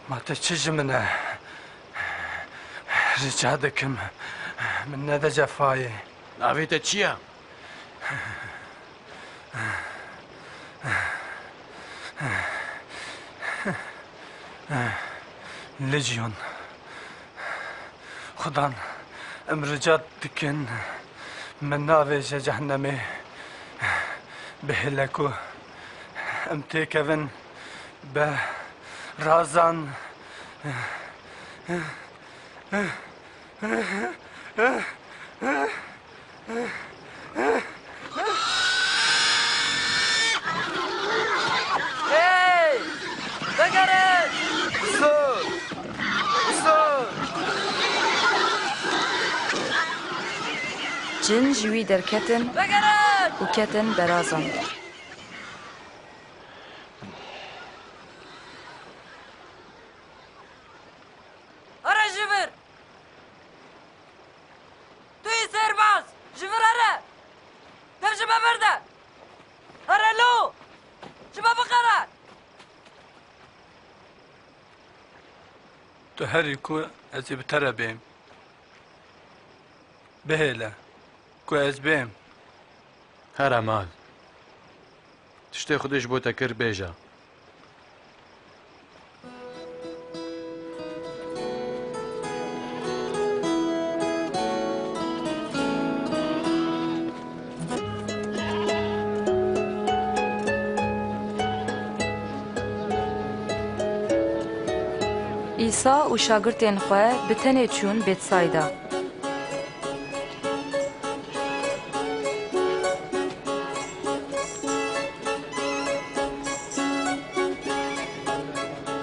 Mate çici mine, rica dikim, min ne de cefayê. Navê te çi ye? Legyon. Xudan, em rica dikin, من ناوێژە جەهەنەمێ بهێلە ku em têkevin be razan Hey! Vegerin! Sus! Sus! Cin ji wî derketin û ketin berazan. Ara ji vir! Tu yî serbaz! Ji vir here! Dev ji me berde! Here lo! Ji me biqere! Tu herî ku ez ê bi te re bêm bihêle ku ez bêm. Here mal. Tiştê xwedê ji bo te kir bêje. İsa û şagirtên xwe bi tenê çûn Bêtsayda.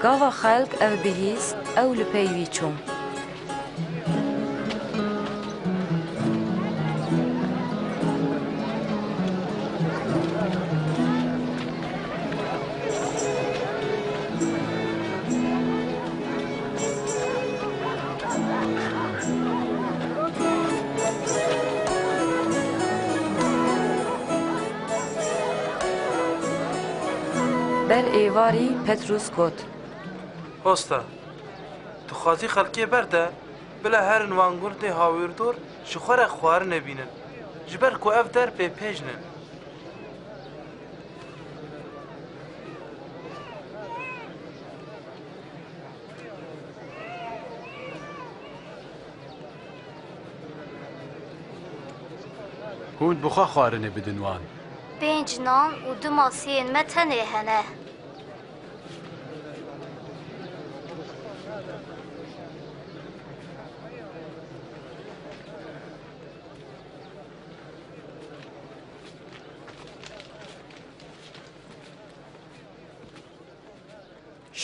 Gava xelk ev bihîst, ew li pey wî çûn. Ber êvarî Petrus got: Hosta, تخوازی خلکی برده بلا هر وانگورد هاویردور شخور خوار نبینن جبر کو اف در پی پیجنن هون بخوا خوارنه بدن وان 5 نان و 2 ماسین متنه هنه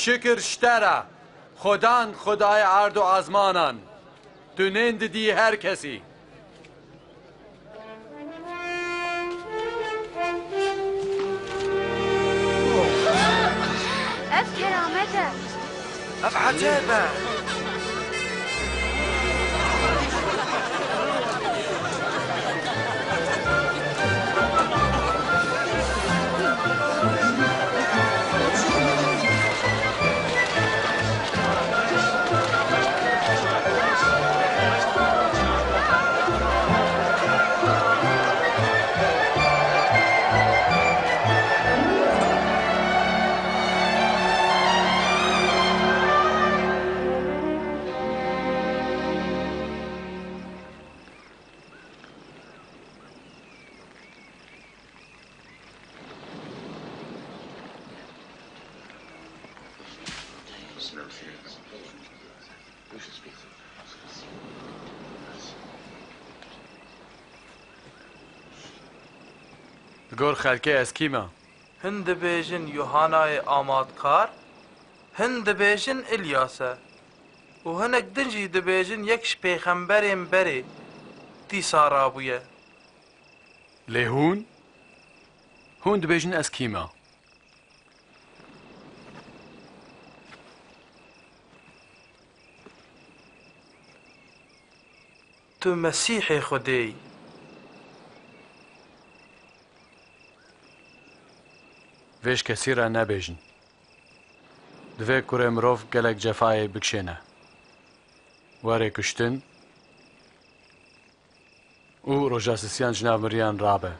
شکر شتره خدان خدای ارد و ازمانان دونند دی هر کسی اف کرامته اف عجيبه گور خلکه از کیما هند بیجن یوهانای آمادکار هند بیجن الیاسه و هنک دنجی دبیجن یکش پیغمبرین بری دی سارابویه لیهون هون دبیجن از کیما تو مسیح خودی ویش کسی را نبیجن دوی کوره مروف گلک جفای بکشینه واره کشتن او روژاسیسیان جناب مریان رابه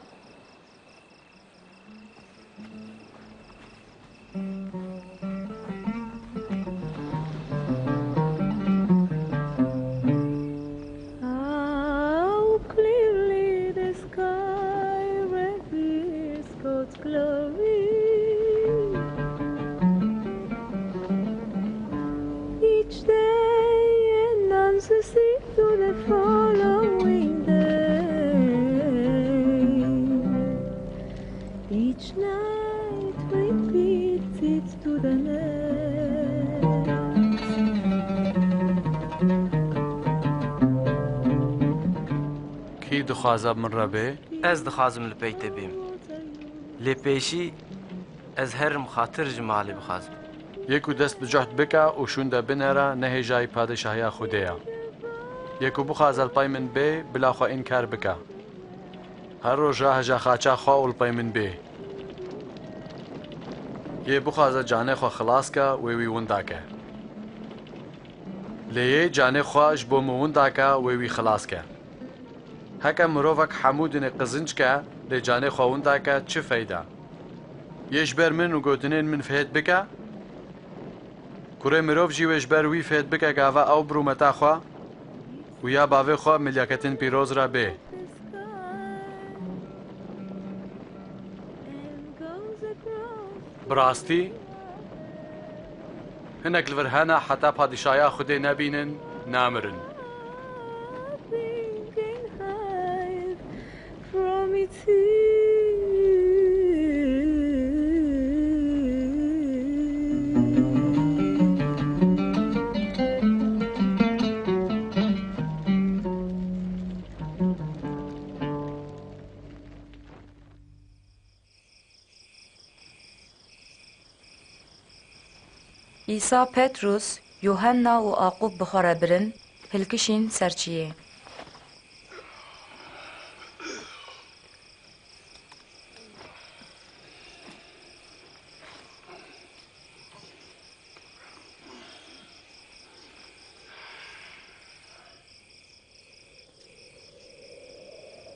کی دخوازب من ربه؟ از دخوازم لپیت بیم لپیشی از هر مخاطر جمالی بخوازم یکو دست بجهد بکا و شونده بنهره نه جای پادشاهی خودیا یکو بخوازل پای من بی بلا خو انکار بکا هر روز هجا خاچا خواول پای من بی یه بخوازه جانه خو خلاص کا وی وندا که لیه جانه خواش بو موندا کا وی خلاص که هکا مروفک حمودن قزنج که لی جانه خو وندا که چه فایده یش بر من و گوتنین من فهد بکا کوره مروف جیوش بر وی فهد بکا گاوا او برو متا خوا و یا باوی خوا ملیاکتن پیروز را بی براستی هنک الورهانا حتی پادشاهی خودی نبینن نامرن İsa Petrus, Yohanna و آقوب بخوره برن هلکشین سرچیه.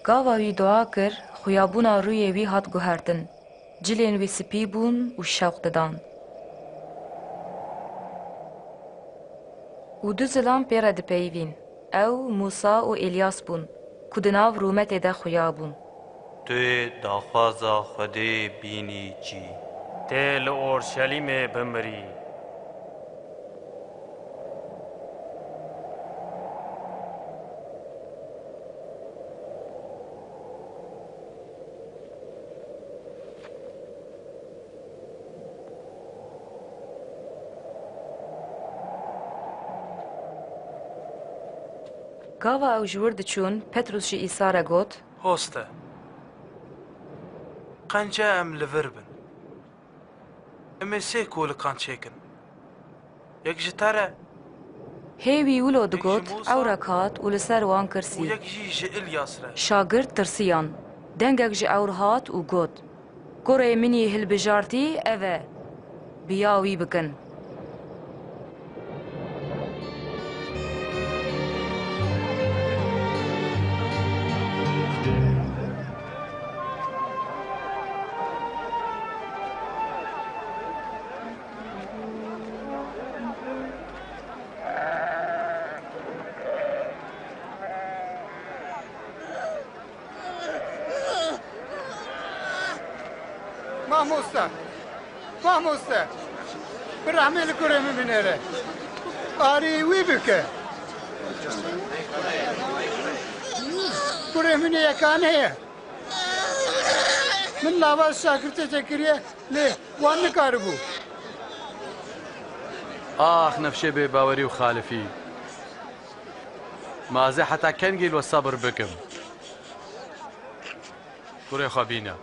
Gava wî dua kir, xuyabûna rûyê wî hat guhertin. Cilên wî spî bûn û şewq didan. û du zilam pê re dipeyivîn. Ew Musa û Êlyas bûn, ku di nav rûmetê de xuya bûn. Tu yê daxwaza Xwedê bînî cî. Tê li Orşelîmê bimirî. Gava ew ji wir diçûn, Petrus ji Îsa re got: Hoste. Qenca em li vir bin. Em ê sê kolikan çêkin. Yek ji te re Hê wî wilo digot, ew re hat û li ser wan û kirsî. yek jî ji İlyas re. Şagird tirsiyan. Dengek ji ew hat û got: Gorê minî hilbijartî ev e. Biya wî bikin. Mamoste, bir rahmeli kuremi binere. Ari wî bike. Kuremini yekane ye. Min lava şakirte çekiriye lê wan nikaribû. آخ نفشێ بێ باوەری و خالفی مازێ حتا کەنگیل وە سەبر بکەم کوڕێ خەبینە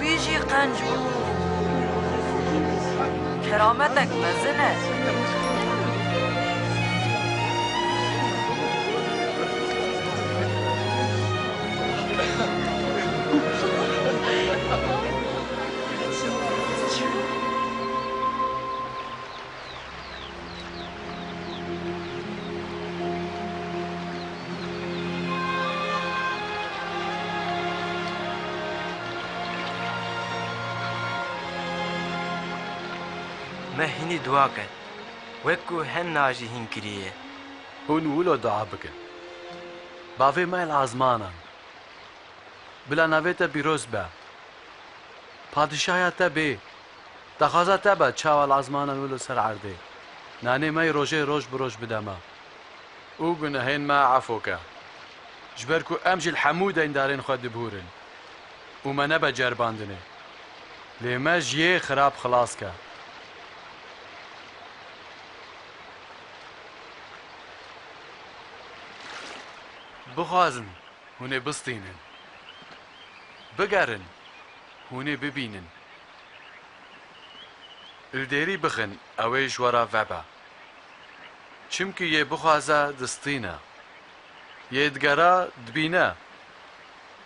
ویجی قنج بود کرامتک مزنه مهینی دعا کن وکو هن ناجی هین کریه هون ولو دعا بکن باوی مایل آزمانان بلا نویت بیروز با پادشاهیت بی دخوازت با چاوال آزمانان ولو سر عرده نانی مای روژه روش بروش بدما او گناهین ما عفو که جبرکو امجی الحمود این دارین خود بهورن و ما نبا جرباندنه لیما جیه خراب خلاص که بخوازن هونه بستینن بگرن هونه ببینن الدیری بخن اوی جورا وبا چمکی یه بخوازه دستینه یه دگرا دبینه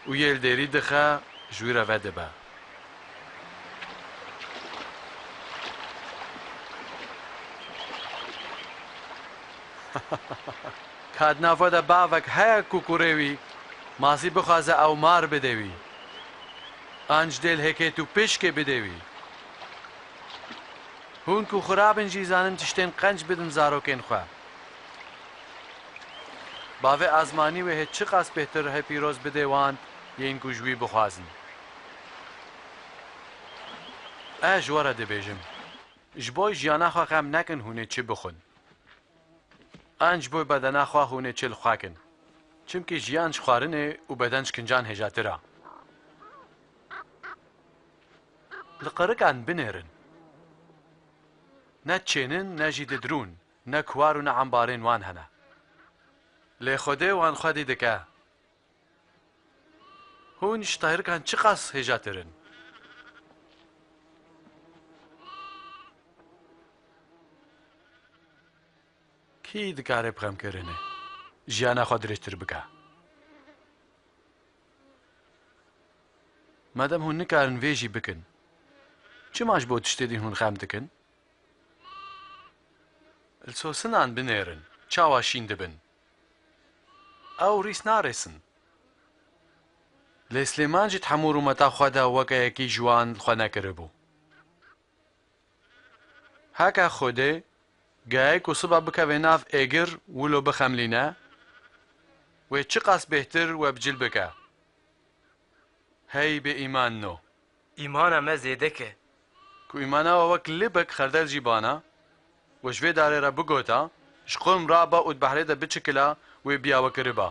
و یه الدیری دخه جورا ودبا کاد نافده باوک هیا کوکوروی ماسی بخوازه او مار بدوی آنج دل هکی تو پشک بدوی هون کو خرابن جیزانن تشتین قنج بدن زاروکین خواه باوی آزمانی و هیچ چقاس بهتر هی پیروز بدوان یین کو جوی بخوازن ئەژ وەرە دەبێژم ji bo jiyana xwe xem nekin hûnê çi bixwin an ji bo bedena xwe hûnê çil xwekin çimkî jiyan ji xwarinê û beden ji kincan hêjatir e li qirikan binêrin ne çênin ne jî didrûn ne kuwar û ne embarên wan hene lê xwedê wan xwedî dike hûn ji tayrikan çi qas hêjatirin کێ دکارێ بخەمکردنێ ژیانە خۆ درێژتر بکە مادەم هون نکارن وێژی بکن چماش بۆ تشتێدین هون خەم دکن لسۆسنان بنێرن چاوا شین دبن ئەو ڕیس ناڕێسن لێ سلێمانجی هەموو ڕوومەتا خوادا وەکەیەکی جوان خۆ نەکردبوو هاکا خۆدێ گایک و سبا بکەوێ ناف ئێگر ولۆ بخەملینە وێ چ قاس بێتر وە بجل بکە هەی بێ ئیمان نۆ ئیمانە مە زێدەکە کو ئیمانەوە وەک لبک خەردەر جیبانە وە ژوێ دارێرە بگۆتە ji xwe miraba û dibehrê de biçikila wê biyawe kiriba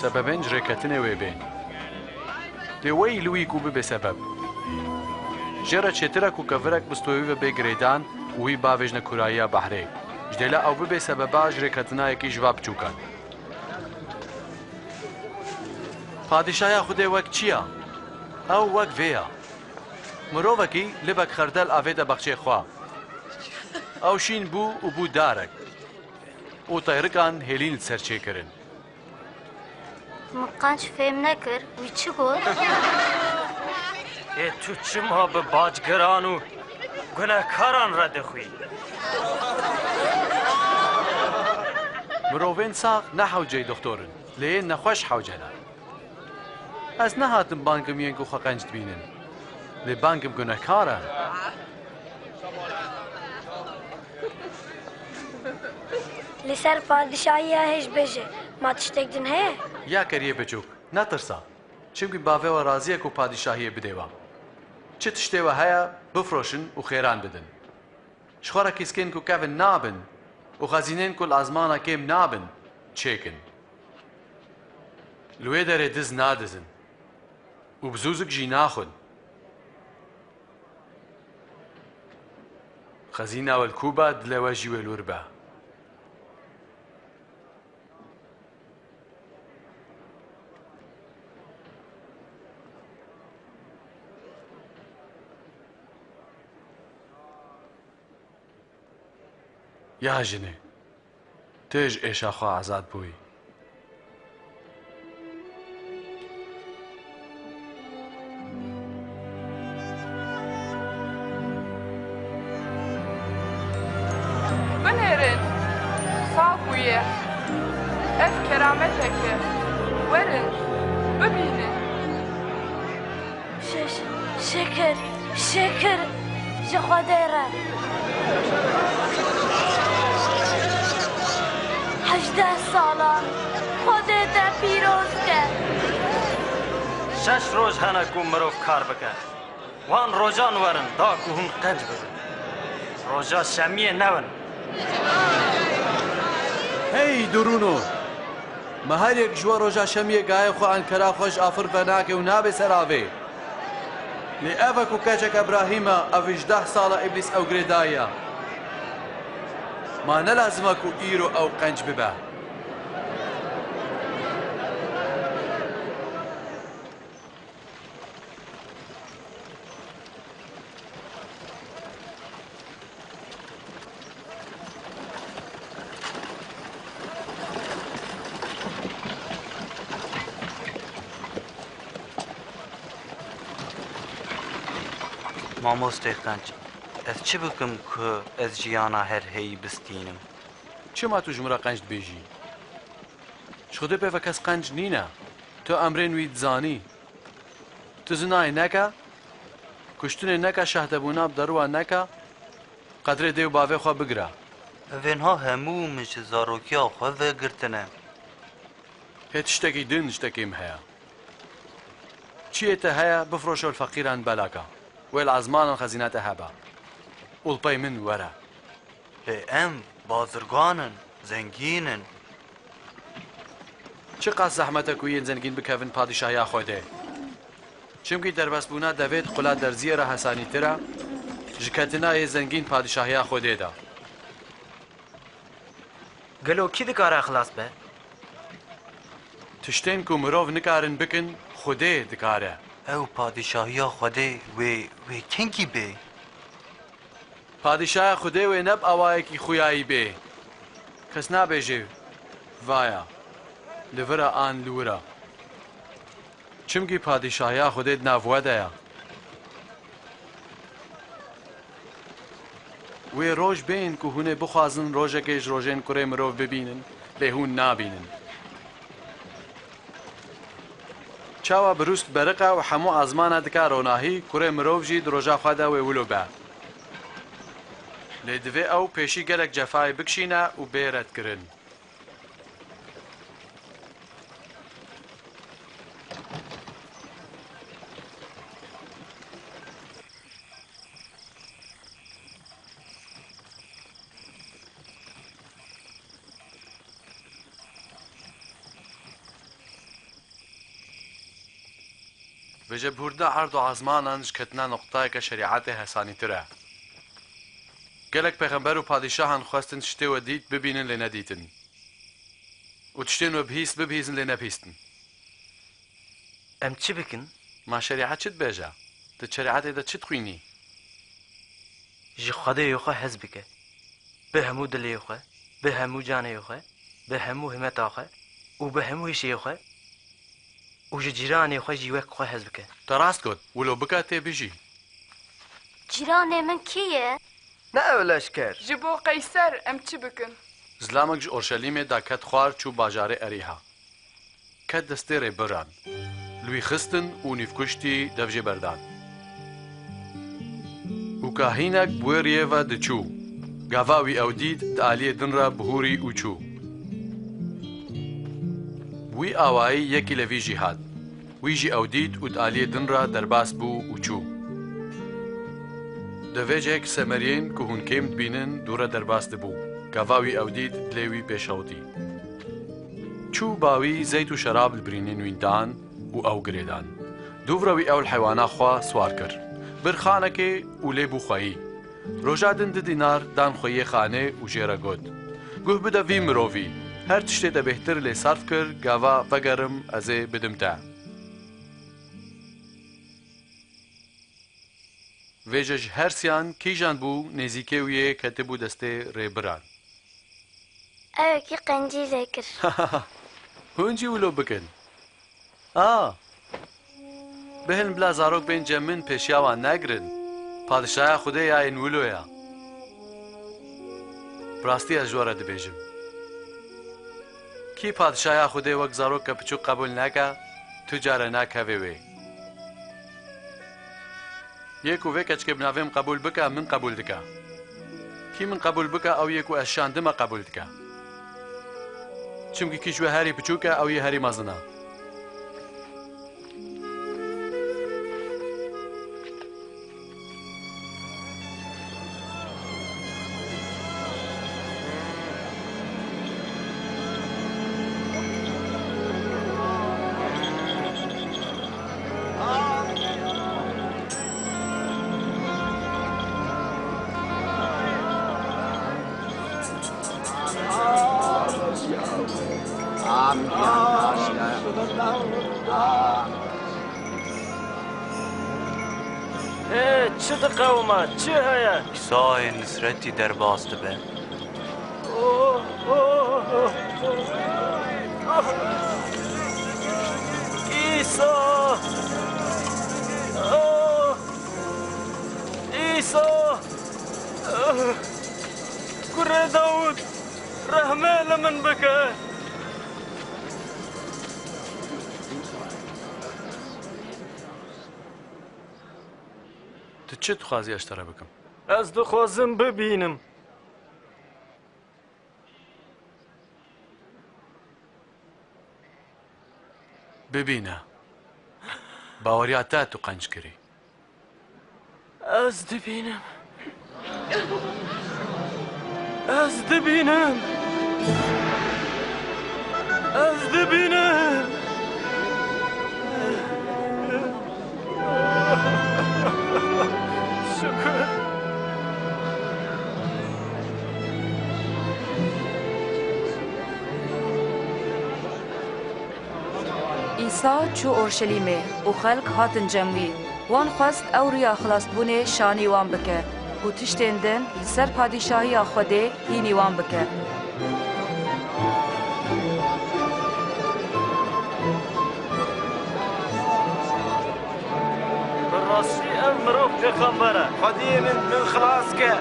سببên ji rêketinê wê bên lê wey lûyî ku bibe sebeb jê re çêtir e ku kevirek bi stoyî ve bê girêdan û wî bavêjne kurayiya behrê ji dêla ew bibe sebeba ji rêketinayekî ji va biçûkan padîşaya xwedê wek çi ye ew wek vê ye mirovekî libek xerdel avê de bexçê xwe ew şîn bû û bû darek û tayrikan hêlîn li ser çêkirin من قنج فهم نکر وی چی گفت؟ تو چما به باجگران و گناهکاران را دخوی مروفین ساق نه حوجه دکتورن لیه نخوش حوجه نه از نه هاتم بانکم ینگو خوا قنج دبینن لی بانکم گناهکارن لسر پادشاهی هش بجه ما تشتک دن هه؟ یا کریه بچوک نترسا چونکی باوه و رازیه کو پادشاهیه بدهوا چه تشتهوه هیا بفروشن و خیران بدن شخورا کسکن کو کفن نابن و خزینین کل ازمانا کم نابن چیکن لوی داره دز نادزن و بزوزک جی ناخن خزینه والکوبا دلوا جی والوربا یا جنه تیج ایشا خواه آزاد بوی بنهرن صابویه اف کرامتکه ورن ببینن شکر شکر جخودره 18 سالان خودت پیروز کرد 6 روز هنه کو مروف کار بکن وان روزان ورن دا کو هون قنج بزن روزا شمیه نون هی درونو ما هر یک جوا روزا شمیه گای خو انکرا خوش آفر بناکه و نابه سراوه لی اوه کو کچک ابراهیم او 18 ساله ابلیس او گریدایا ما نلازمه کو ایرو او قنج ببه مامۆستای قەنج ئەس چ بکەم کە ئەس ژیانە هەر هەیی بستینم چما تو ژمرە قەنج بێژی شخودێ پێوە کەس قەنج نینە تۆ ئەمرێن وی دزانی تو زنای نەکە کوشتنێ نەکە شەهدەبوونا بدەڕوە نەکە قەدرێ دێ و باوێ خوا بگرە ئەڤێنها هەموو مش زارۆکیا خۆ vêgirtine هێت شتێکی دن شتێکیم هەیە چیەتە هەیە بفرۆشە فەقیران بەلاکە وێ لە عەزمانن خەزینەتە هەبە وڵپەی من وەرە ئەم بازرگانن زەنگینن چ قاس زەحمەتە و یەن زەنگین بکەون پادیشاهیا خۆدێ چمکی دەربەستبوونا دەوێت قوڵا دەرزیەرە هەسانیترە ژکەتنایە زەنگین پادیشاهیا خۆدێدا گەلۆ کی دکارە خلاص بە تشتێن و مرۆڤ نکارن بکن خودێ دکارە ئەو پادیشاهیا خودێ وێ کەنکی بێ پادیشایە خودێ وێ نەب ئەوایەکی خویایی بێ کەس نابێژێ وایە لڤرە ئان لورە چمکی پادیشاهیا خودێت ناوەدەیە وێ ڕۆژ بێن و هوونێ بخوازن ڕۆژێکێش ڕۆژێن کوڕێ مرۆڤ ببینن لێهون نابینن چاوە بروست بەرقە و هەموو ئازمانە دکا ڕۆناهی کوڕێ مرۆڤژی درۆژا خوادا وێ ولو بە لێ divê ew pêşî gelek cefayê bikişîne û bê redkirin. Vêje burada erd û ezmanan ji ketina noqtayeke şerîetê hesanîtir e. Gelek pêxember û padîşahan xwestin tiştê we dît bibînin lê nedîtin. û tiştên we bihîst bibihîzin lê nepîstin. Em çi bikin? Ma şerîet çi dibêje? Ti şerîetê de çi dixwînî? Ji Xwedê xwe hez bike. Bi hemû dilê xwe, bi hemû canê xwe, bi hemû himeta xwe û bi hemû hêşiyê xwe û ji cîranê xwe jî wek xwe hez bike. Te rast got, wilo bike tê bijî. Cîranê min kî ye? Ne ew leşker? Ji bo Qeyser em çi bikin? Zilamek ji Orşelîmê da ket xwar çû bajarê Erîha. Ket destê rêbiran. Li wî xistin û nîvkuştî dev jê berdan. û kahînek bi wê rêyê ve diçû. Gava wî ew dît di aliyê din re bihûrî û çû. Wî awayî yekî li vî jî hat. Wî jî ew dît û di aliyê din re derbas bû û çû. Devêcek semeriyên ku hûn kêm dibînin dûre derbas dibû. Gava wî ew dît dilê wî pêşewtî. Çû bawî zeyt û şerab li birînên wî dan û ew girêdan. Dûvra wî ew li heywana xwe swar kir. Bir xanekê û lê bû xweyî. Roja din 2 dînar dan xweyê xanê û jê re got. Guh bide vî mirovî. Her tiştê de bêhtir lê sarf kir, gava vegerim ez ê bidim te. Vêje ji her siyan kîjan bû nêzîkê wî yê ketibû destê rêbiran. Evekî qencî lê kir. Hûn jî wilo bikin. Bihin bila zarok bên cemin pêşiya wan negirin. Padişaya Xwedê ya yên wilo ya. Rastî ez ji we re dibêjim. Kî padişaya Xwedê wek zarok ke piçûk qebûl neke, tu care nakevê wê. Yê ku vê keçikê bi navê min qebûl bike, min qebûl dike. Kî min qebûl bike ew yê ku ez şandime qebûl dike. Çimkî kî ji we herî piçûk e ew yê herî mezin e. چه دقومه چه هیا؟ ئیسای نسرەتی دەرباز دەبێ. ئیسا! رحمه لمن بکه تو چی دخوازی اشتره بکم؟ از دخوازم ببینم ببینه باوریاته تو قنج کری از دبینم از دبینم از دبینم شکر عیسی چو اورشلیمه و خلق هاتن جمعی وان خواست او رویا خلاص بونه شانی وان بکه و تشتین دن لسر پادشاهی خوده هینی وان بکه براستی ام مروف پیغمبره خودی من خلاص که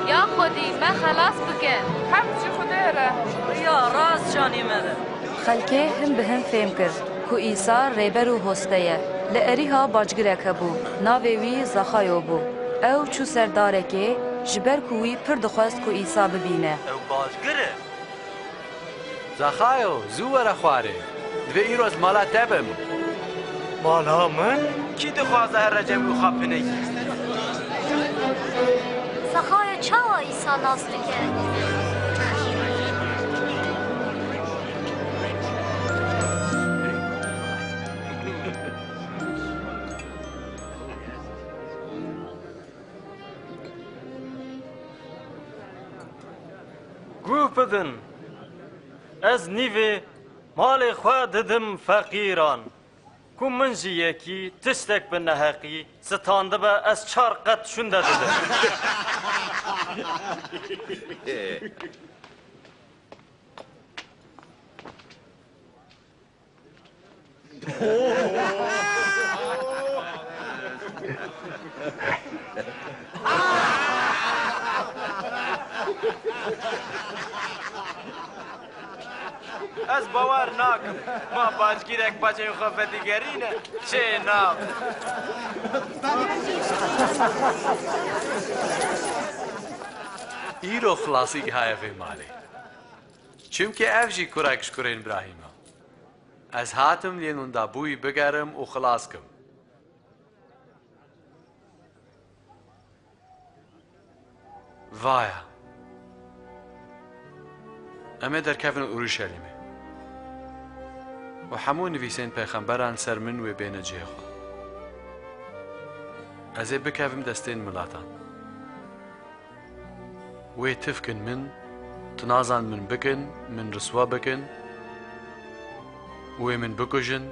یا خودی من خلاص بکن همچی خوده را یا راست جانی مده خلکه هم به هم فهم کرد که عیسی ریبر و هستیه لعریها باجگره بو ناوی وی زخایو بو او چو سرداره که جبر کوی پر دخواست که عیسی ببینه او باجگره زخایو زوره خواره دوی ایروز مالا تبم مالا من؟ کی دخوازه هر رجب و خاپنه سخای چاوا ایسا ناز دکه گو بدن از نیوه مال خواه ددم فقیران کو من جیکی تشتک به نحقی ستانده به از 4 قط شنده دده از باور ناکم ما باجگیرک بچه خواه دیگرینه چه نام ایرو خلاصی های فی مالی چونکه افجی کرکش کرین ابراهیمه از هاتم لینون دا بوی بگرم و خلاص کم وایا امه در کفن اورشلیمه و همون نویسین پیغمبران سر من و بین جیخو از بکفم دستین ملاتان و تفکن من تنازان من بکن من رسوا بکن و من بکجن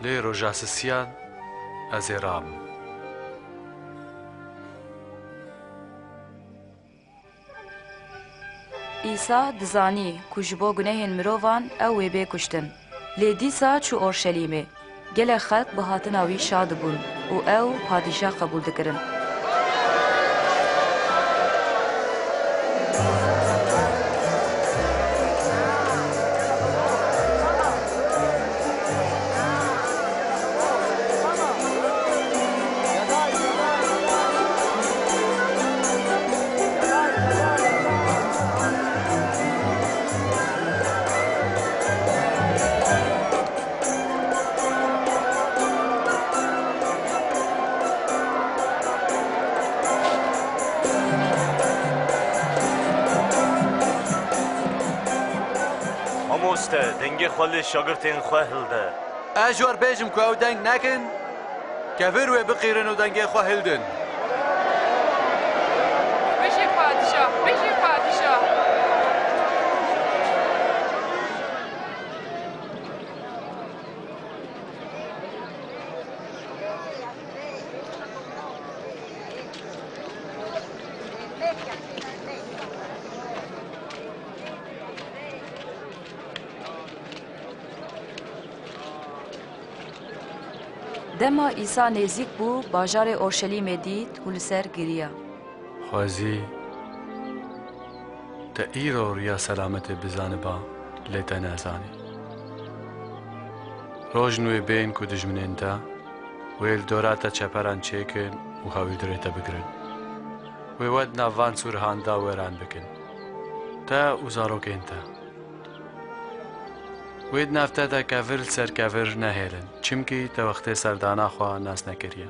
لی رجاس سیان از رام عیسی دزانی که جبو گناهین مروان او وی کشتن لی دیسا چو اورشلیمه گل خلق به هاتناوی شاد بون و او پادشاه قبول دکرن دنگی خالی شاگرتین خواه هلده اجوار بیجم که او دنگ نکن که وروی بقیرن و دنگی خواه هلدن بشی پادشاه بشی پادشاه دما عیسی نزدیک بو باجار اورشلیم دید و لسر گریا. خوازی تا ایرو ریا سلامت بزانه با لیتا نازانی. روز نوی بین که دجمنین تا ویل دوراتا چپران چیکن و هاوی دریتا بگرن. وی ود نوان سورهان دا ویران بکن. تا وزاروکین تا. وید نفته تا کافر سر کافر نهیلن. چمکی تا وقت سردانا خواه ناس نکریه.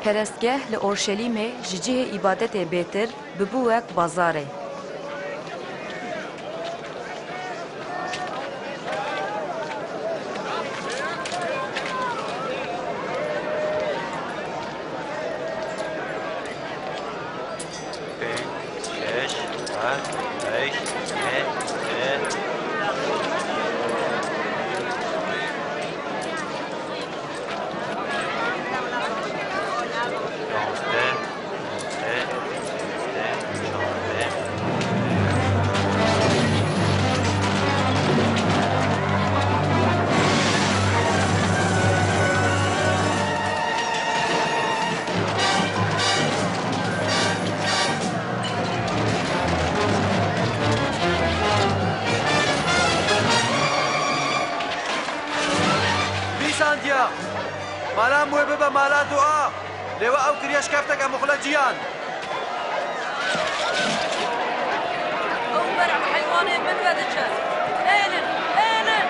پرستگاه لأورشلیم ججه عبادت بیتر ببوک بازاره. مالام وی ببا مالا دعا لیوا او کریاش کفتک مخلا جیان او برع حیوانه من ودچه اینن اینن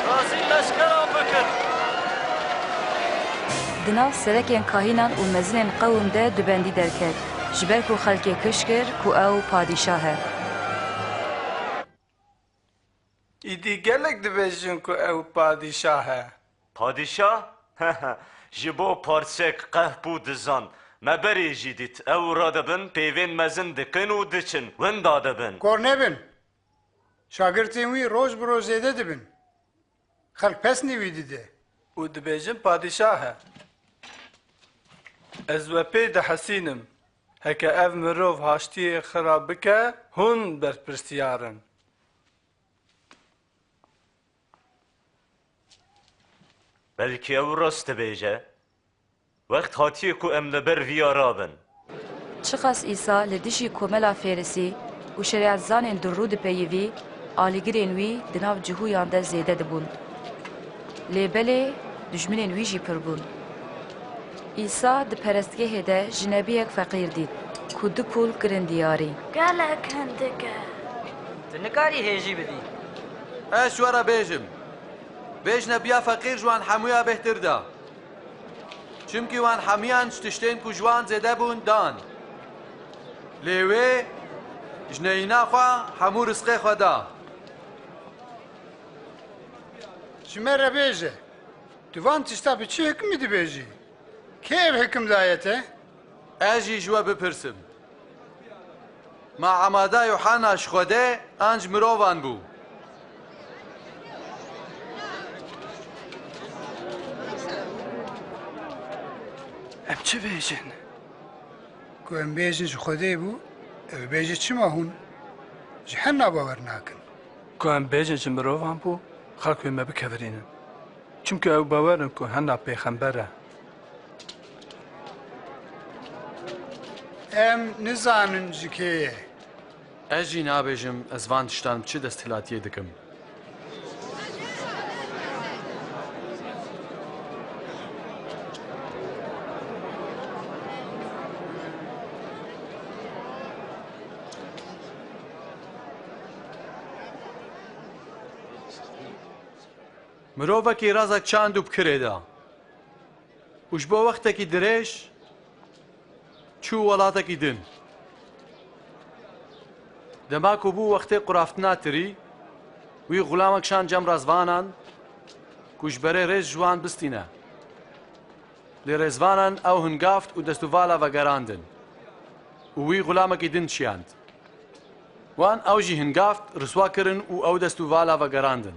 رازی لشکران بکن دناو سرکین کاهینان و مزنین قوم ده دبندی درکد جبر کو خلکی کشکر کو او پادشاهه ایدی گلک دبیجن کو او پادشاهه پادشاه؟ جبو پارچک قهبو دزان مبری جیدیت او را دبن پیوین مزن دکن و دچن وندا دبن کور نبن شاگرتین وی روز برو زیده دبن خلق پس نویدی ده و دبیجن پادشاهه از و پی ده حسینم هکه او مروف هاشتی خراب بکه هون برپرسیارن بلکه او راست بیجه وقت هاتیه کو ام لبر ویارابن چخص عیسی لدیشی کوملا فارسی و شریعت زانین درود پیوی آلیگرین وی دناو جهویان ده زیده دبون لیبله دجمنین وی جی پر بون عیسی ده پرستگه ده جنبی یک فقیر دید که دو پول کرن دیاری گلک هندگه تنکاری هیجی بدی اش ورا بیجم بیجنا بیا فقیر جوان حمویا بهتر دا چمکی وان حمیان شتشتین کو جوان زیده بون دان لیوه جنینا خواه حمو رزقه خواه دا شمر بیجه دوان تشتا به چی حکمی دی بیجی؟ که او حکم دایته؟ اجی جوا بپرسم ما عماده یوحناش خوده انج مروان بو ام چه بیجن؟ که ام بیجن جو خوده بو او بیجه چی ما هون؟ جهن باور ناکن که ام بیجن چه مروفان بو خلقوی ما بکورینن چونکه او باورن که هننا پیغمبره ام نزانن جکیه اجی نابیجم از وان تشتان چه دستهلاتیه دکم مرۆڤێکی ڕازێک چاند و بکرێدا وش بۆ وەختێکی درێژ چوو وڵاتێکی دن دەماک و بوو وەختەی قورافتناتری وی غولامێکشان جەم ڕازوانان کوژبەرەی ڕێز جوان بستینە لێ ڕێزوانان ئەو هەنگافت و دەست و ڤالا ڤەگەڕاندن وی غلامێکی دن چیاند وان ئەوژی هنگافت ڕسوا کردن و ئەو دەست و ڤالاڤە گەڕاندن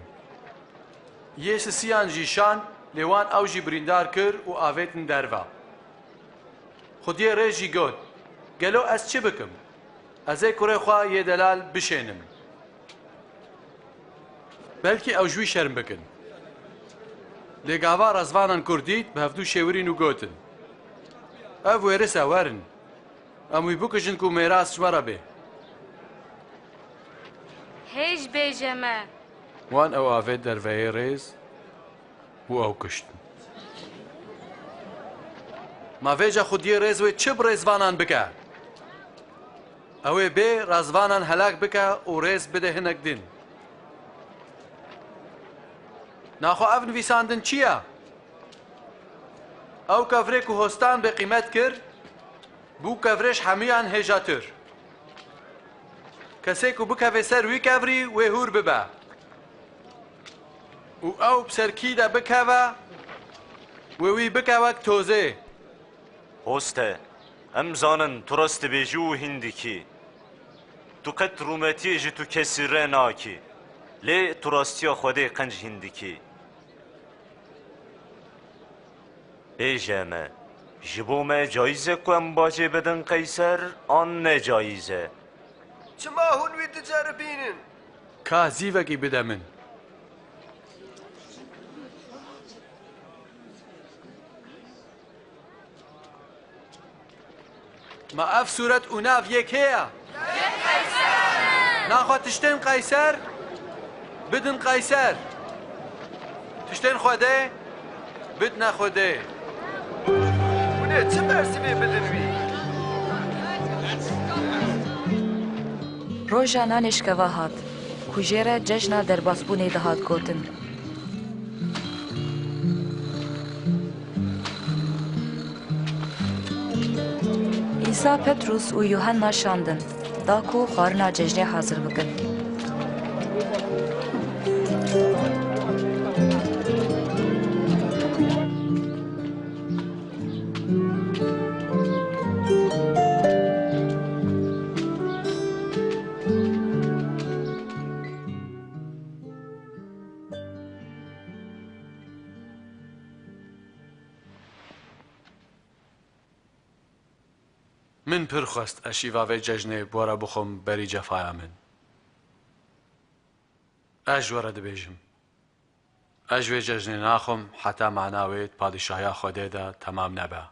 یێ سسیان ژیشان لێوان ئەوژی بریندار کرد و ئاوێتن دەرڤە خودیە ڕێژی گوت گەلۆ ئەس چ بکەم ئەزێ کوڕێ خوا یێ دەلال بشێنم بەلکی ئەو ژووی شەرم بکەن لێگاوا ڕەزوانان کوردیت بە هەفتوو شێورین و گوتن ئەو وێرسە وەرن ئەمووی بکوژن و مێراس ژمەرە بێ هێژ بێژەمە وان ئەو ئاوێت دەرڤەیە ڕێز و ئەو کشتن ماڤێجە خودیە ڕێزوێ چ ڕێزوانان بکە ئەوێ بێ ڕازوانان هەلاک بکە و ڕێز بدە هەنێک دن ناخۆ ئەو نویساندن چییە؟ ئەو کەڤرێک و هۆستان بە قیمەت کرد بوو کەڤرێش هەمویان هێژاتر کەسێک و بکەوێ سەر وی کەڤری وێ هور ببە و ئەو سەرکیدا بکەوە وێوی بکەوەک تۆزێ هۆستە ئەم زانن تو ڕاستەبێژی و هیندێکی تو قەت ڕوومەتیێژی تو کەسی ڕێ ناکی لێ تو ڕاستیە خودێ قەنج هیندێکی بێژەمە ji bo me cayîz e ku em bacê bidin qeyser an necayîz e çima hûn wî diceribînin کا زیڤێکی بدە من ما ئەف سوورەت و ناو یەک هەیە ناخوا تشتێن قەیسەر بدن قەیسەر تشتێن خودێ بدنە خودێ چ مەرسیبێ بدن وی ڕۆژە نانێشکەوە هات کوژێرە جەژنە دەرباسبوونێ دەهات گوتن ئیسا پەتروس و یوهەننا شاندن داک و خواردنا جەژنێ حازر بکەن من پڕ خواست ئەشیڤاوێ جەژنێ بۆرە بخۆم بەری جەفایا من ئەژ وەرە دەبێژم ئەژوێ جەژنێ ناخۆم حتا ماناوێت پادیشاهیا خودێدا تەمام نەبە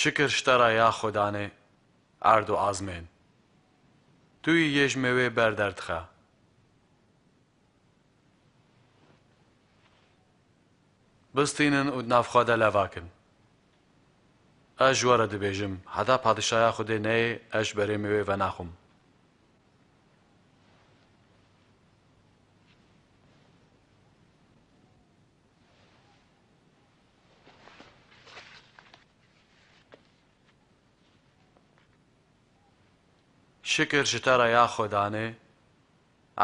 شکر شتەرە یا خودانێ عرد و ئازمێن توی یەژ مەوێ بەردەردخە بستینن و نافخوادا لەڤاکن ئەژ وەرە دەبێژم هەتا پادشایا خودێ نەیە ئەژ بەرێ مەوێ ڤە ناخۆم شکر شتەرە یا خۆدانێ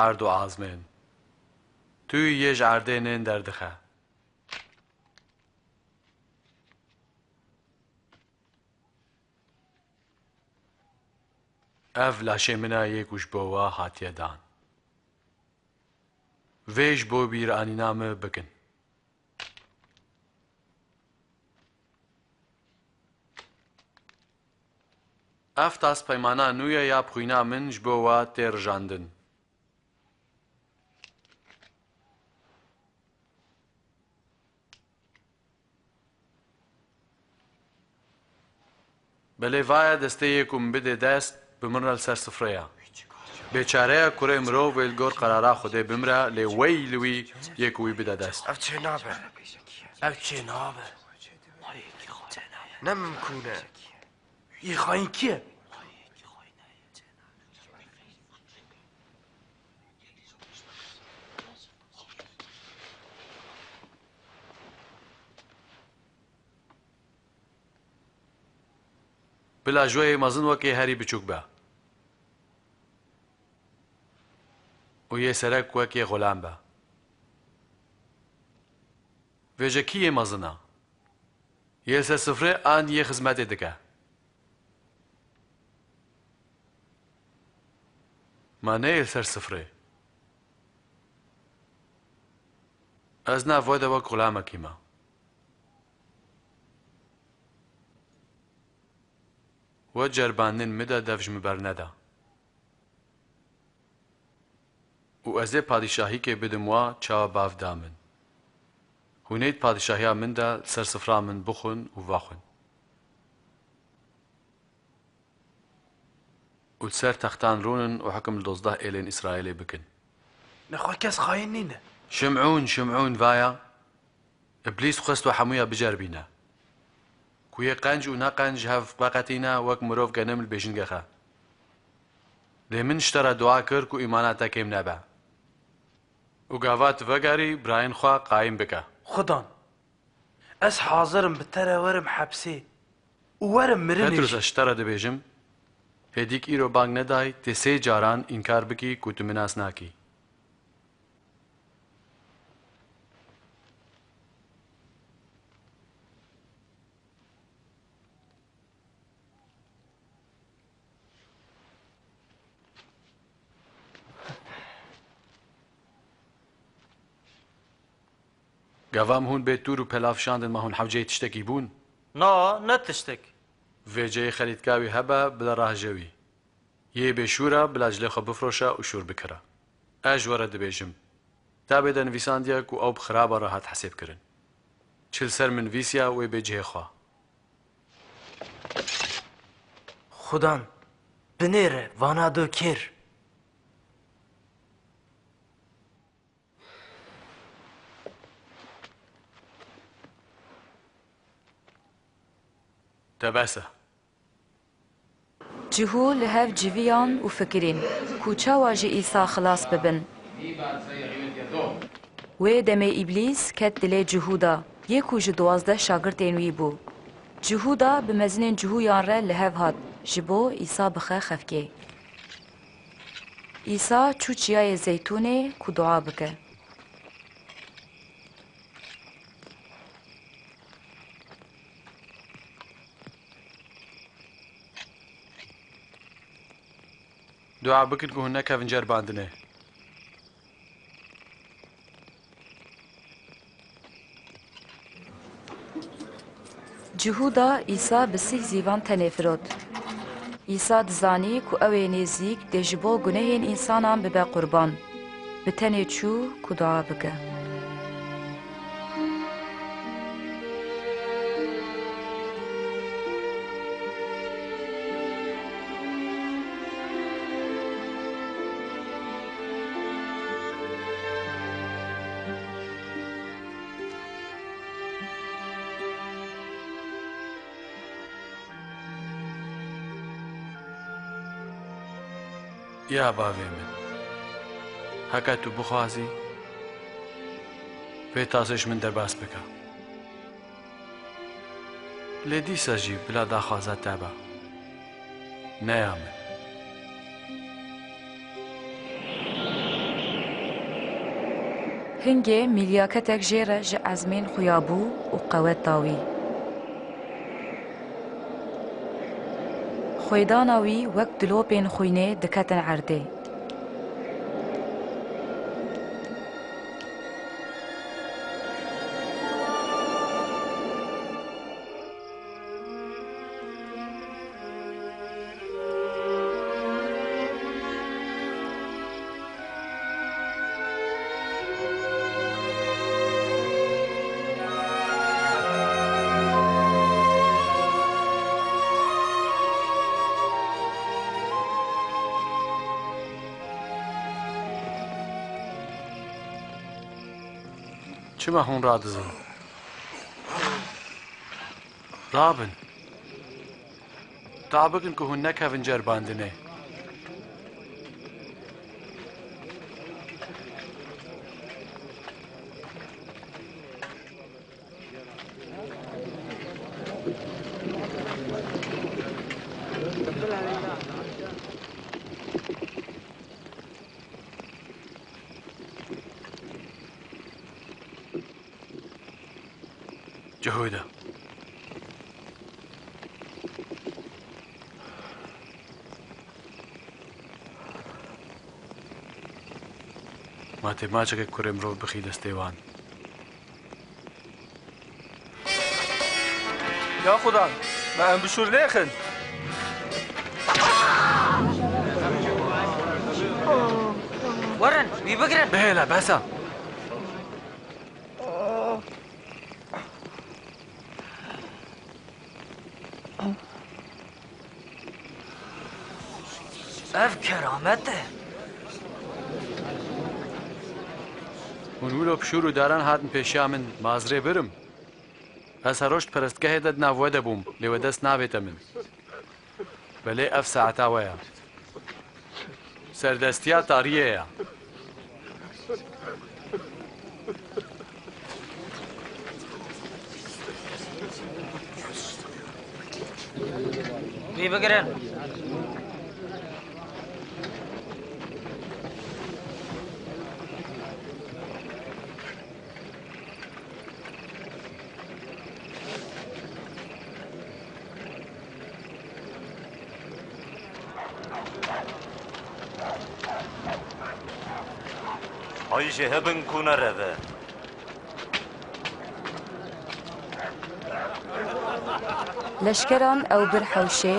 عرد و ئازمێن توی یەژ عردێنێن دەردخە ئەڤ لاشێ منە یەکوش بۆوە هاتیەدان vêj بۆ بیرانîna me bikin. Ev taspeymana nû ye ya bixwîna min ji bo we tê rijandin. Bi lêvaya desteyê ku min bide dest bimrin li ser sifreya. Bêçareya kurê mirov wê li gor qerara Xwedê bimre lê wey li wî yê ku wî bide dest. Ev çê nabe. Ev çê nabe. Nemimkûn e. Yê xayîn kî ye? Bila jweyê mezin wekê herî biçûk be. و یه سرک وک یه غلام با ویجه کیه مزنا یه سر سفره آن یه خدمت دکه ما نه یه سر سفره از نه وایده وک غلامه کیما و جربانن مدا دفج مبر ندا و از پادشاهی که بدم وا چا باف دامن هونیت پادشاهی من دا سر سفرا من بخون و واخون و سر تختان رونن و حکم دوزده ایلین اسرائیلی بکن نخوا کس خاين نینه شمعون وایا ابلیس خست و حمویا بجربینا كوي قنج ونا قنج هف باقتينا وك مروف قنم البيشن قخا لمن اشترى دعا كرك وإيماناتا كيم نابع وقافات فقاري براين خوا قايم بكا خدان اس حاضرم بترى ورم حبسي وورم مرنش هتروس اشترى دبيجم هديك إيرو بانگ نداي تسي جاران إنكار بكي كوتو مناس ناكي قوام هون بيت تور و پلاف شاندن ما هون حوجه تشتكي بون نا نتشتك ویجه خریدکاوی هبه بلا راه جوی یه بشورا بلا جلخو بفروشا و شور بکره اج ورد بيجم تا بدا نویساندیا کو او بخرابه راحت حساب کرن چل سر من ویسیا و بجه خوا خدان بنيره وانا دو كير تباسه جهو لهف جویان و فکرین کوچا واجه ایسا خلاص ببن و دمه ابلیس کت دل جهودا یکو ج 12 شاگردین وی بو جهودا به مزنین جهویان ره لهف هات جبو ایسا بخه خفکه ایسا چوچیای زیتونه کو دعا بکه دعا بکن که هنه کفنجر باندنه جهودا ایسا بسیح زیوان تنه فرود ایسا دزانی کو اوه نزیک دجبو گناهین انسانان ببه قربان به تنه چو کو دعا بکه یا باوی من هکا تو بخوازی به تاسش من در باس بکا لیدی سجی بلا داخوازات تابا نیامن هنگه میلیاکتک جیره ج ازمین خویابو و قوت داوی خویداناوی وک دلوپین خوینه دکتن عرده چما هون را دزن رابن تا بکن که هون نکفنجر باندنه جهوده ماتێ ماچەکە کوڕێ مرۆڤ بخی دەستێوان یا خودان ما ام بشور ليخن ورن بي بقرن بهلا باسا اف كرامته ونولو بشور و داران هاتن پێشیا من مازرێ برم ئەس هەڕۆشت پەرستگەهێدەت ناوە دەبووم لێوە دەست نابێتە من بەلێ ئەف سەعاتاوەیە سەردەستیا تاریەیە بي بقرن Ayşe hebin kuna reve. لشکران او بر حوشه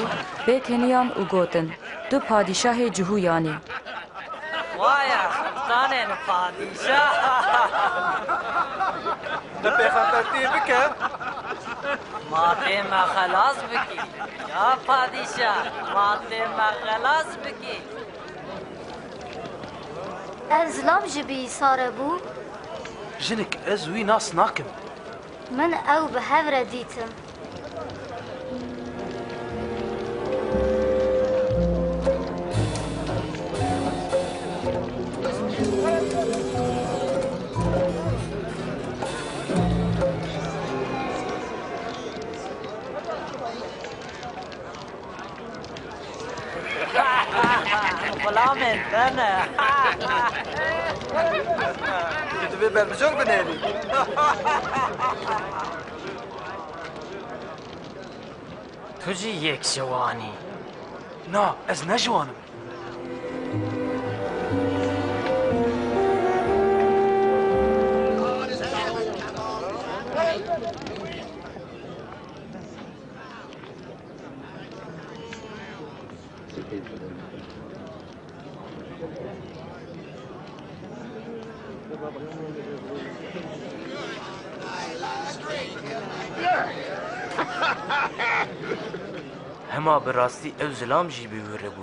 بیت هنیان و گوتن دو پادشاه جهویانی وایا سلطان پادشاه لبيخنتي بك ماته ما خلاص بکی یا پادشاه ماته ما خلاص بکی ازلام جبي صار بو جنك ازوي ناس ناكم من او بهفرة ديتم غلام انتنا تبي بالبجور بنادي تجي يك شواني نا از نجوانم هما براستی او زلام جی بیوره بو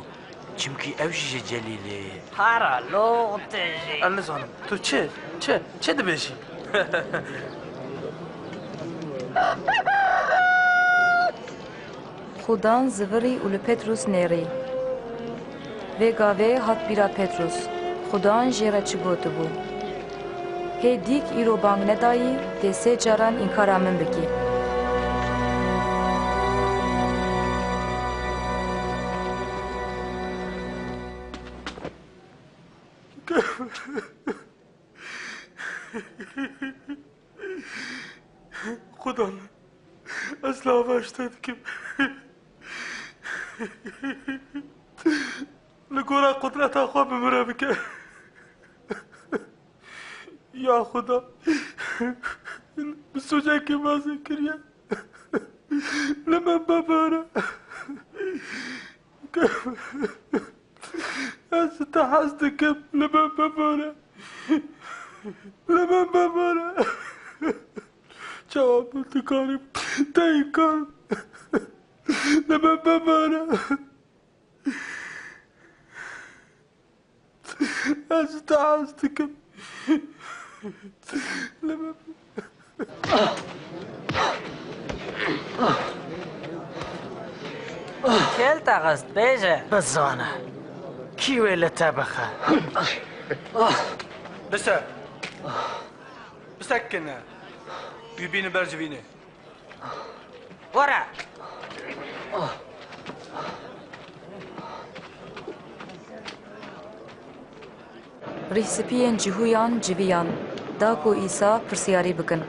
چمکی او جی جلیلی هارا لو تجي انا زانم تو چه دبیشی خودان زوری و لپتروس نیری و گاوه هات بیرا پتروس خودان جیره چی گوتو بو هی دیک ایرو بانگ ندایی ده سه جاران اینکارا من بکی خدا اصلا باشتد که لگورا قدرت آخوا بمره بکن یا خدا بسوجه که بازی کریه لمن بباره از تحست کم لمن بباره لمن بباره جواب انتقالي تايكون لما ببارا استعاذتك لما كيل تغست بيجا بزانه كيوي لتبخه بسكن بيبين برجفيني ورا ریسپین جهویان جویان داکو ایسا پرسیاری بکن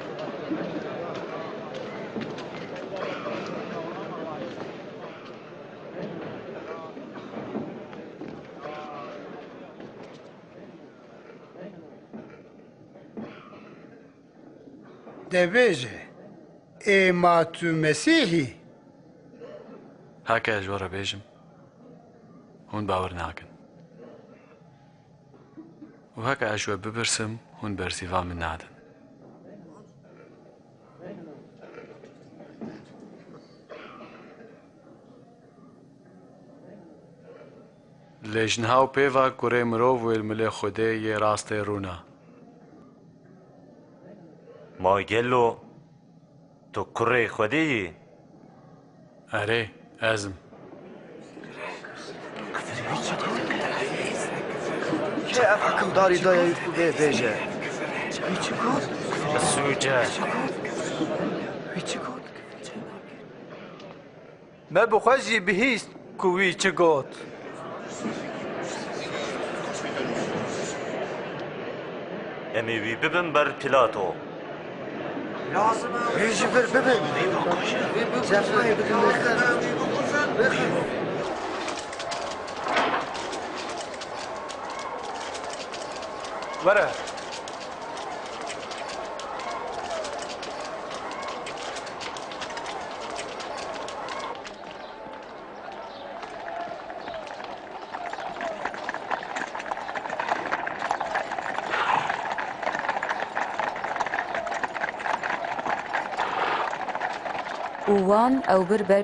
دبیجه ایما تو مسیحی هکه اجواره بیجم هون باور ناکن و هکه اجوه ببرسم هون برسیوا من نادن لیجنها و پیوا کوره مروف و الملی خوده یه راست رونا ماگلو تو کوره خودی؟ اره ازم که اف حکم داری دایه کو بیجه هیچی گفت؟ سوجه هیچی گفت؟ ما بخواجی بهیست کوی چه گفت؟ امی وی ببن بر پیلاتو بیجی بر ببین زفای بدون بخن وره وان او بر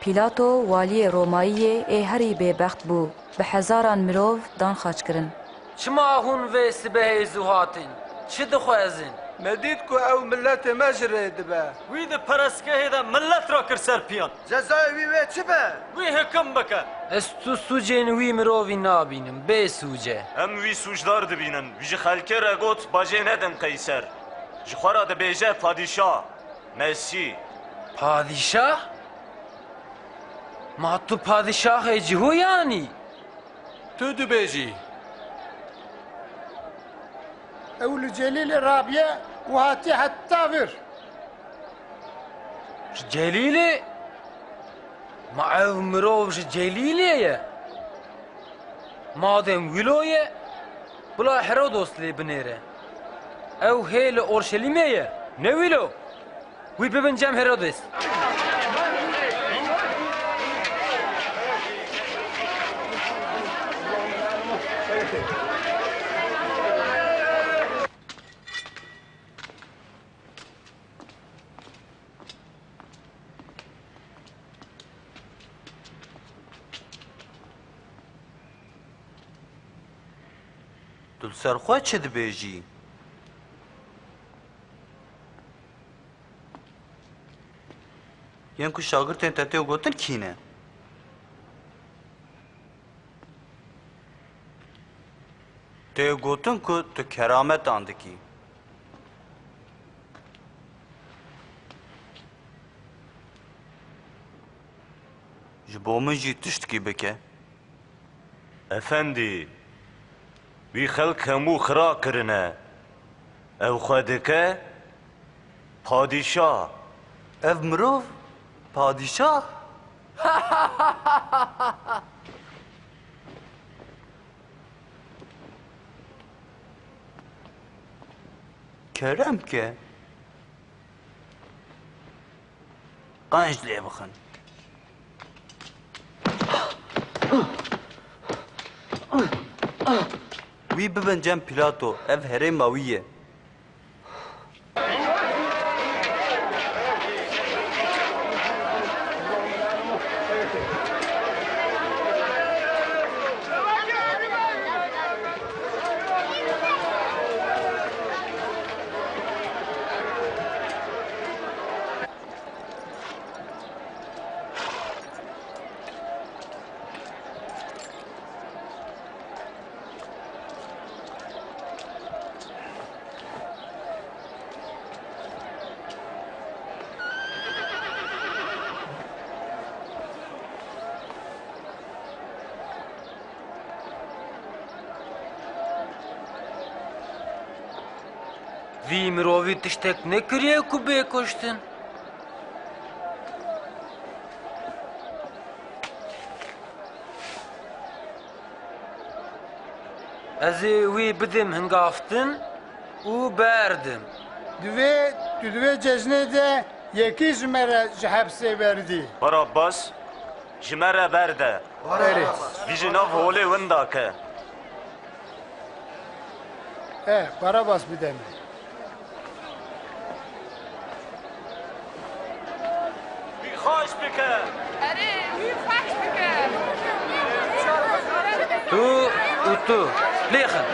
پیلاتو والی رومایی ای هری ببخت بو به هزاران مروف دان خاچ کرن چما هون و سبه زوهاتن چه دخوازن مدید کو او ملت مجره دبه وی ده پرسکه ده ملت را کر سر پیان جزای وی چه به؟ وی حکم بکه از تو سوجین وی مرووی نابینم به سوجه ام وی سوجدار دبینن ویجی خلکه را گوت باجه ندن قیصر جخورا ده بیجه پادشاه مسی پادشاه؟ ما تو پادشاه جهو یعنی؟ تو دو بیجی اول جلیل رابیه و هاتی حتی بر جلیله؟ ما او مرووش جلیله مادم ویلویه بلا هرودوس لی بنیره او هیل اورشلیمیه نه ویلو وی ببن جم هرودوس دل سرخوا چه دبیجی؟ یعنی که شاگردین تته و گوتن کینه؟ ته گوتن که تو کرامت آندکی جبو من جی تشتکی بکه افندی وی خلق همو خرا کرنه او خودکه پادشاه اف مروف پادشاه کرم که قنج لیه بخن وی ببن جم پیلاتو اف هره ماویه وی مرووی تشتک نکریه کو بکشتن از وی بدم هنگافتن و بردم دوی دوی جزنه ده یکی جمره جحبسه بردی باراباس جمره برده ویجی ناف هولی وندا که باراباس بدم وی خوش بکه اره وی خوش بکه تو و تو لیخن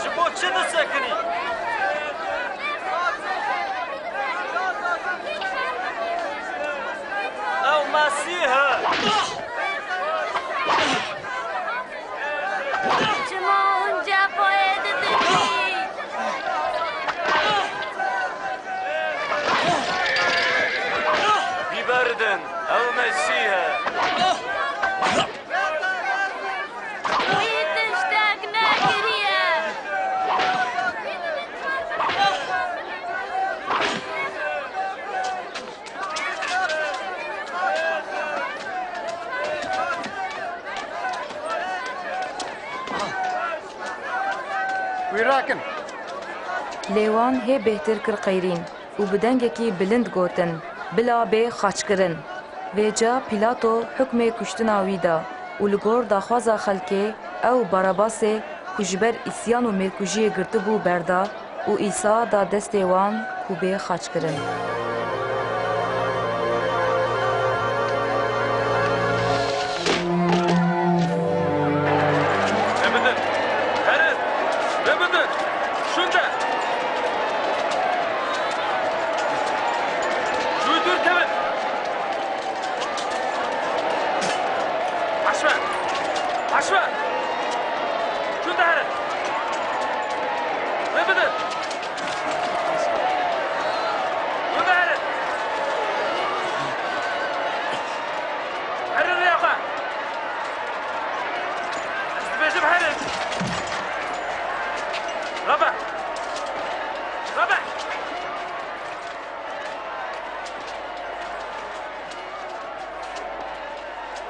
شبو چه دسکنی؟ او مسیحه شما اونجا باید دنی بیبردن او مسیحه تشتاق نگریه ویراکن لیوان هی بهتر کر قیرین و بدنگکی بلند گوتن بلا بی خاچکرن ویجا پیلاتو حکم کشتنا ویدا و لگور داخوازا خلکه او باراباسه کجبر اسیان و مرکوژی گرتبو بردا و ایسا دا دست وان کو بی خاچکرن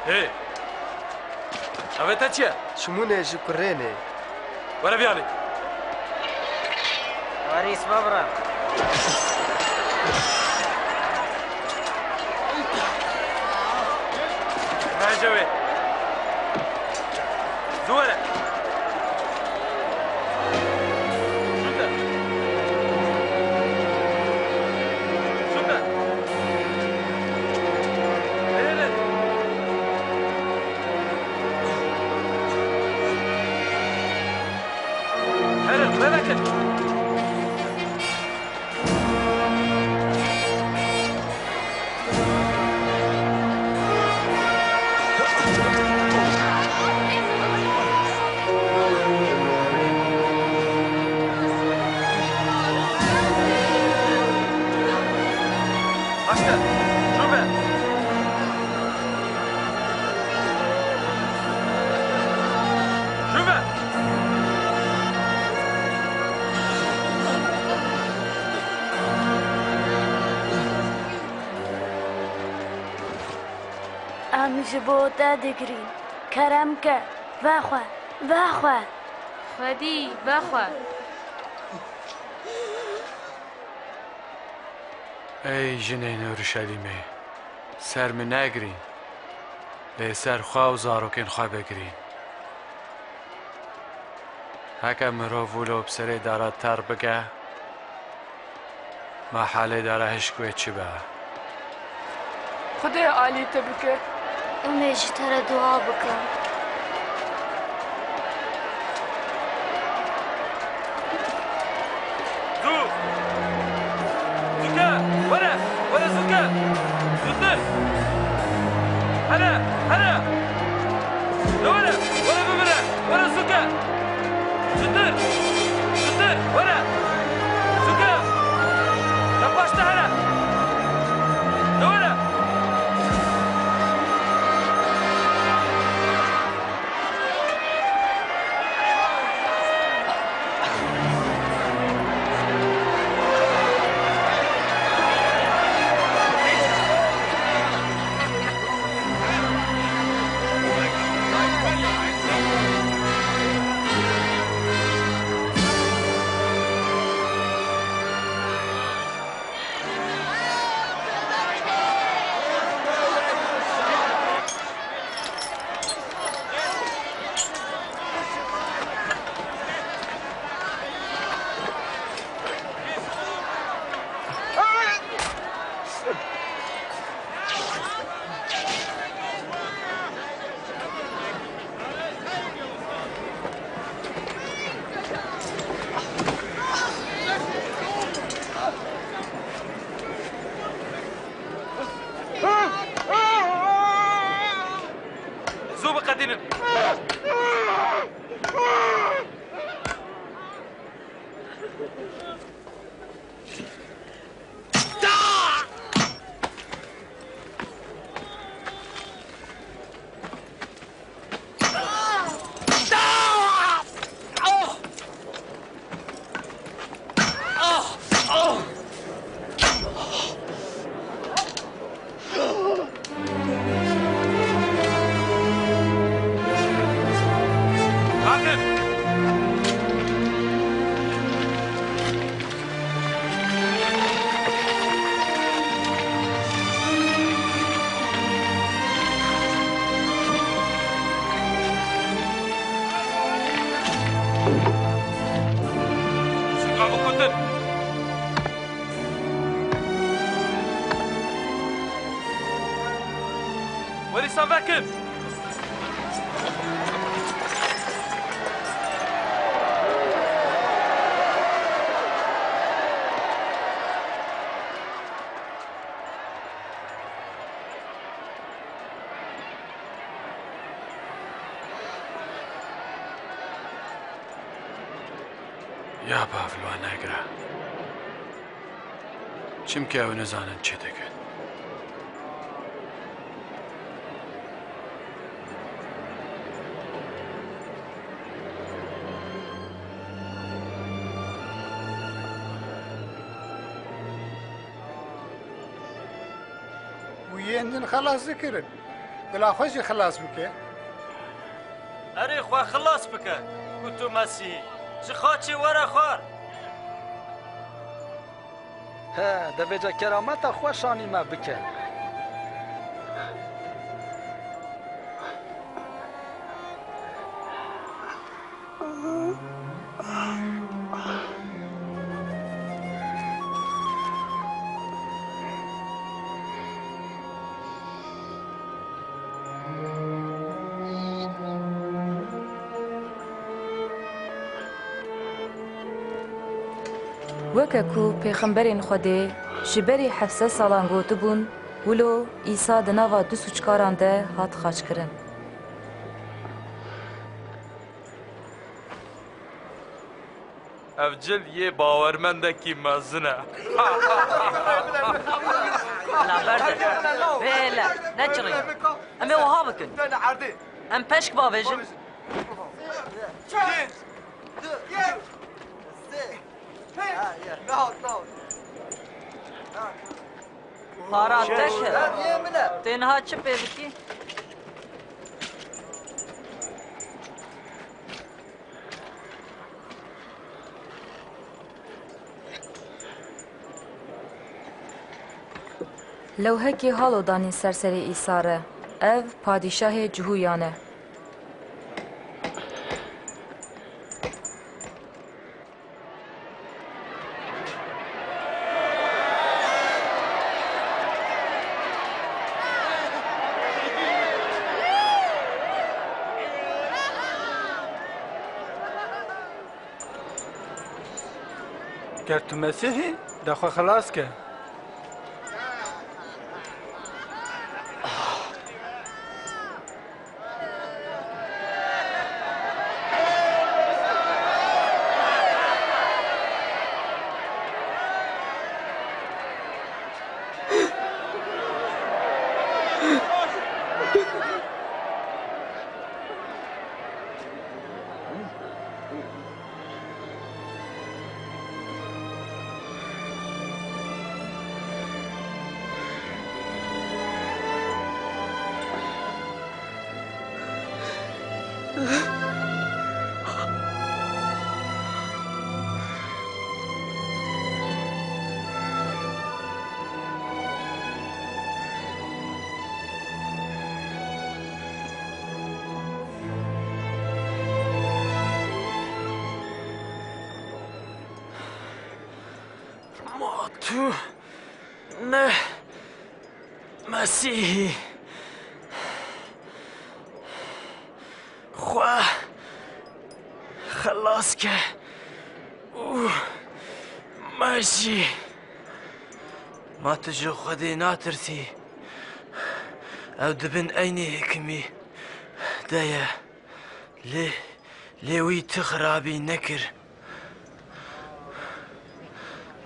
هی اوه تا چیه؟ شمونه جی کرینه وره بیانی واریس بابرم راجوه زوره جبو تا دگرین کرم که بخوا خودی بخوا ای جنین اورشلیمه سر من نگرین لی سر خواه و زاروکن خواه بگرین هکه مرو ولو بسره داره تر بگه محله داره هشکوه چی به خدای عالی تبکه امیجی تر دعا بکن ولا زكاة زدر هلا ولا ببرة ولا زكاة زدر ولا زكاة نباشت هلا ولا قدينن ولسان باكن يا بافلو ناگرا چمکه او نزانن چه دکن ويندن خلاص ذكرن دلا خوشي خلاص بك اري خوا خلاص بك كنتو مسيحي شخاتشي ورا خوار ها دبجا کرامت خوشانی ما بکن وەکەکو پێخەمبەرên Xwedê ji berî 700 salan gotibûn wilo îsa di nava du sûçkaran de hat xaçkirin. ev cil yê bawermendekî mezin e. Bêle, neçirî. Em ê wiha bikin. Em peşk bavêjin. Para teke. Tenha çi pê bikî? Lewhekî halo danîn serserê Îsa re. Ev padîşahê cihûyan e. گر تو مسیحی دخوا خلاص که تو نه مسیحی خوا خلاص که او ماشی ما تجو خودی ناترسی او دبن اینی حکمی دايا لێوی تخرابی نەکرد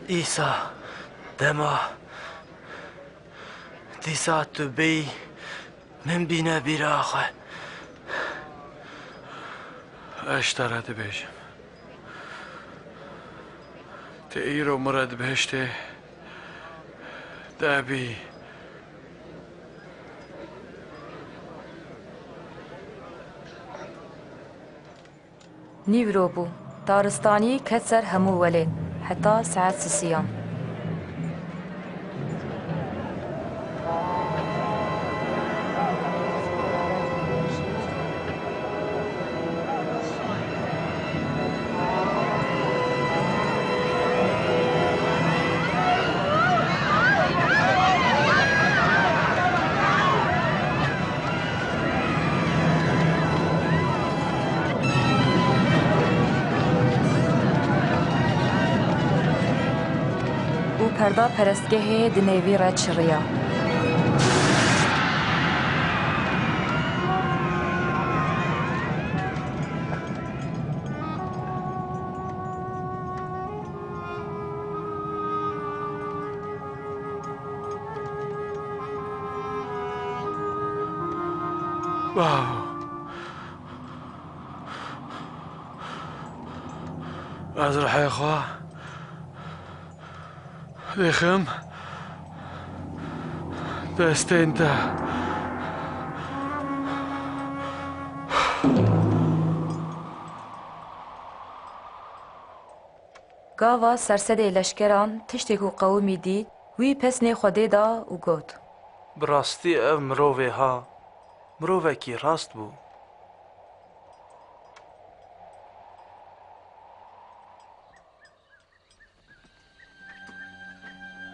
ئیسا دەما دیسا تو بی من بینە بیراخە ئەشتەرە دەبێژم تە ئیرۆ مرە دبهێشتێ دابی نیورۆ بوو دارستانی کەت سەر هەموو وەلێن حتا سەعات سسیان پەردا پەرستگەهێ دنێوی ڕەچڕیە ئەز ڕحەیەخوا دێخم دەستێنتە گاوا سەرسەدەی لەشکەران تشتێک و قەومی دیت وی پەسنێ خودێدا و گوت بڕاستی ئەو مرۆڤێ ها مرۆڤێکی ڕاست بوو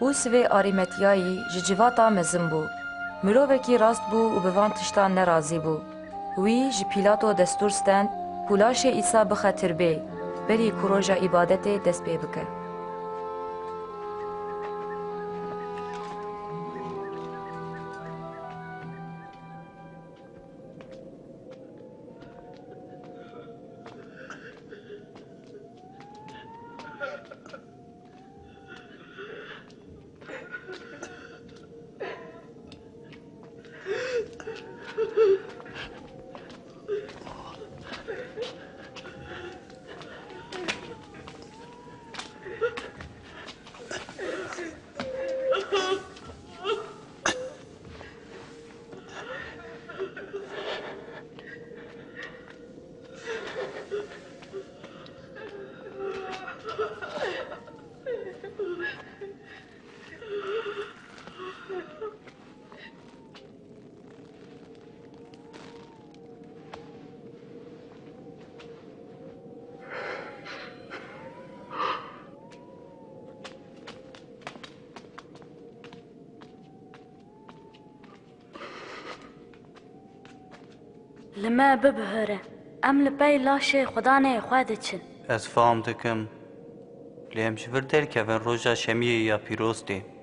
û sivê arîmetiyayî ji civata mezin bû. Mirovekî rast bû û bi van tiştan nerazî bû. Wî ji Pîlato destûr stend ku laşê Îsa bixe tirbê, berî ku roja îbadetê dest pê bike. لما ببهره ام لپی لاشه خدا نه خوا دچن Ez fam dikim lê em ji vir derkevin roja şemiyê ya pîroztê.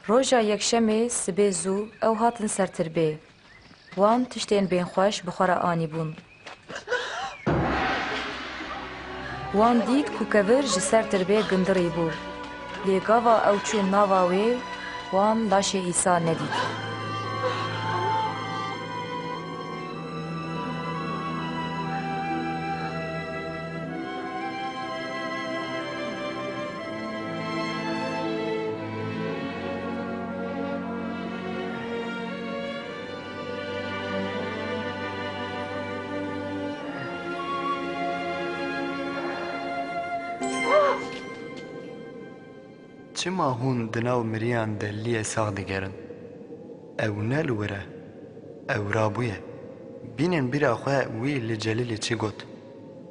Roja yekşemê sibê zû ew hatin sertirbê. Wan tiştên bênxweş bi xwe re anî bûn. Wan dît ku kevir ji ser tirbê gindirî bû. Lê gava ew çû nava wê, wan laşê Îsa nedît. Çima hûn di nav miriyan de liyê sax digerin? Ew ne li wir e? او رابویه بینن بیرا خواه وی لجلیل چی گوت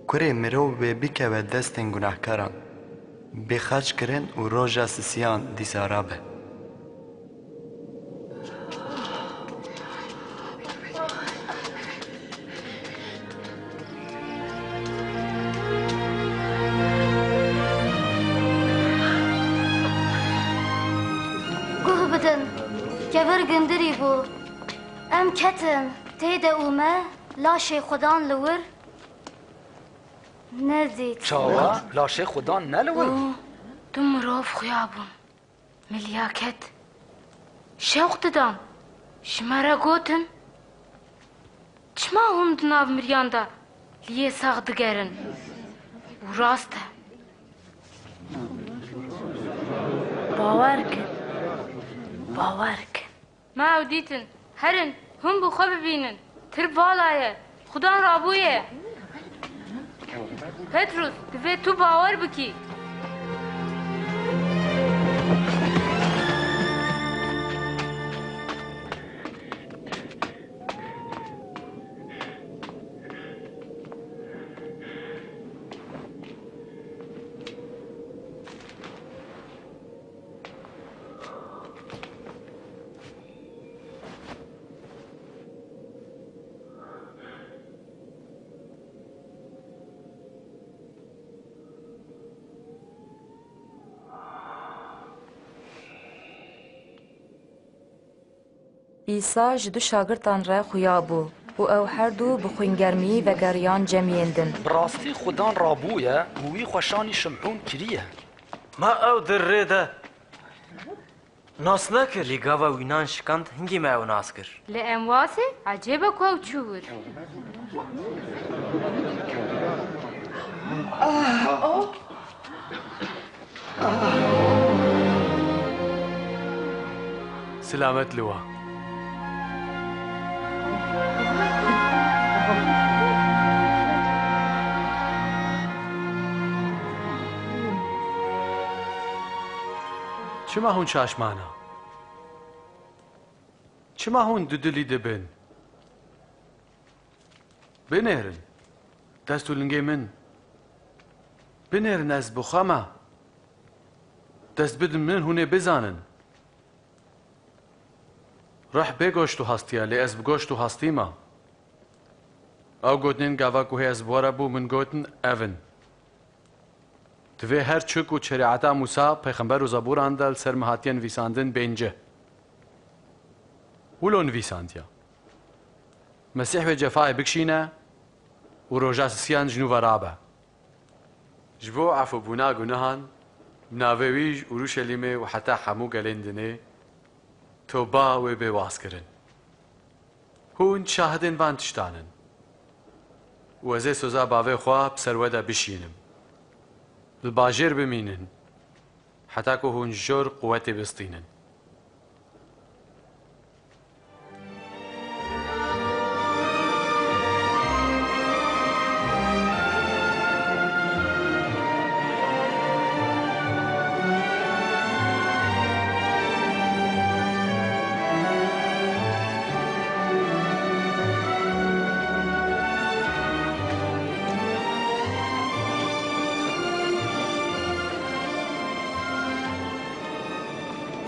کره مرو به بکوه دستن گناهکاران بخرج کرن و روژا سسیان دیسارابه گوه بدن کبر گندری بو ام کتن تیده اومه لاشه خودان لور نزید چاوا لاشه خودان نلور تو مراف خیابون ملیاکت شوق ددان شمارا گوتن چما هم دناو مریاندا لیه ساغ دگرن و راسته باور کن باور کن ما او دیتن هرن هم بخوا ببینن تر بالایه خدا رابویه پتروس دوی تو باور بکی ئیسا ji du şagirtan re xuya bû û ew her du bi xwîngermî vegeriyan cemiyên din. Bi rastî xudan rabûye û wî xweşanî şimhûn kiriye. ما او درê de nas nekir. Lê gava wînan şikand hingî me ew nas kir. li em wasê ecêbe ku ew çûwir. سلامت لوا چما هون چاشمانا چما هون ددلی دبن بنهرن دستو لنگی من بنهرن از بخاما دست بدن من هونه بزانن رح بگوشتو هستیا لی از بگوشتو هستیما او گوتنین گاوا کوه از بوارا بو من گوتن اون دوی هر چک و شریعتا موسا پیغمبر و زبور اندل سرمهاتین ویساندن بینجه ولون ویساندیا مسیح و جفای بکشینه و روژاس سیان جنو و رابه جبو عفو بونا گناهان ناویج اورشلیمه و حتی حمو گلندنه توبا و بواز کرن هون شاهدن وان تشتانن و از سوزا باوی خواه بسروده بشینم الباجر بمینن حتی که هون جور قوت بستینن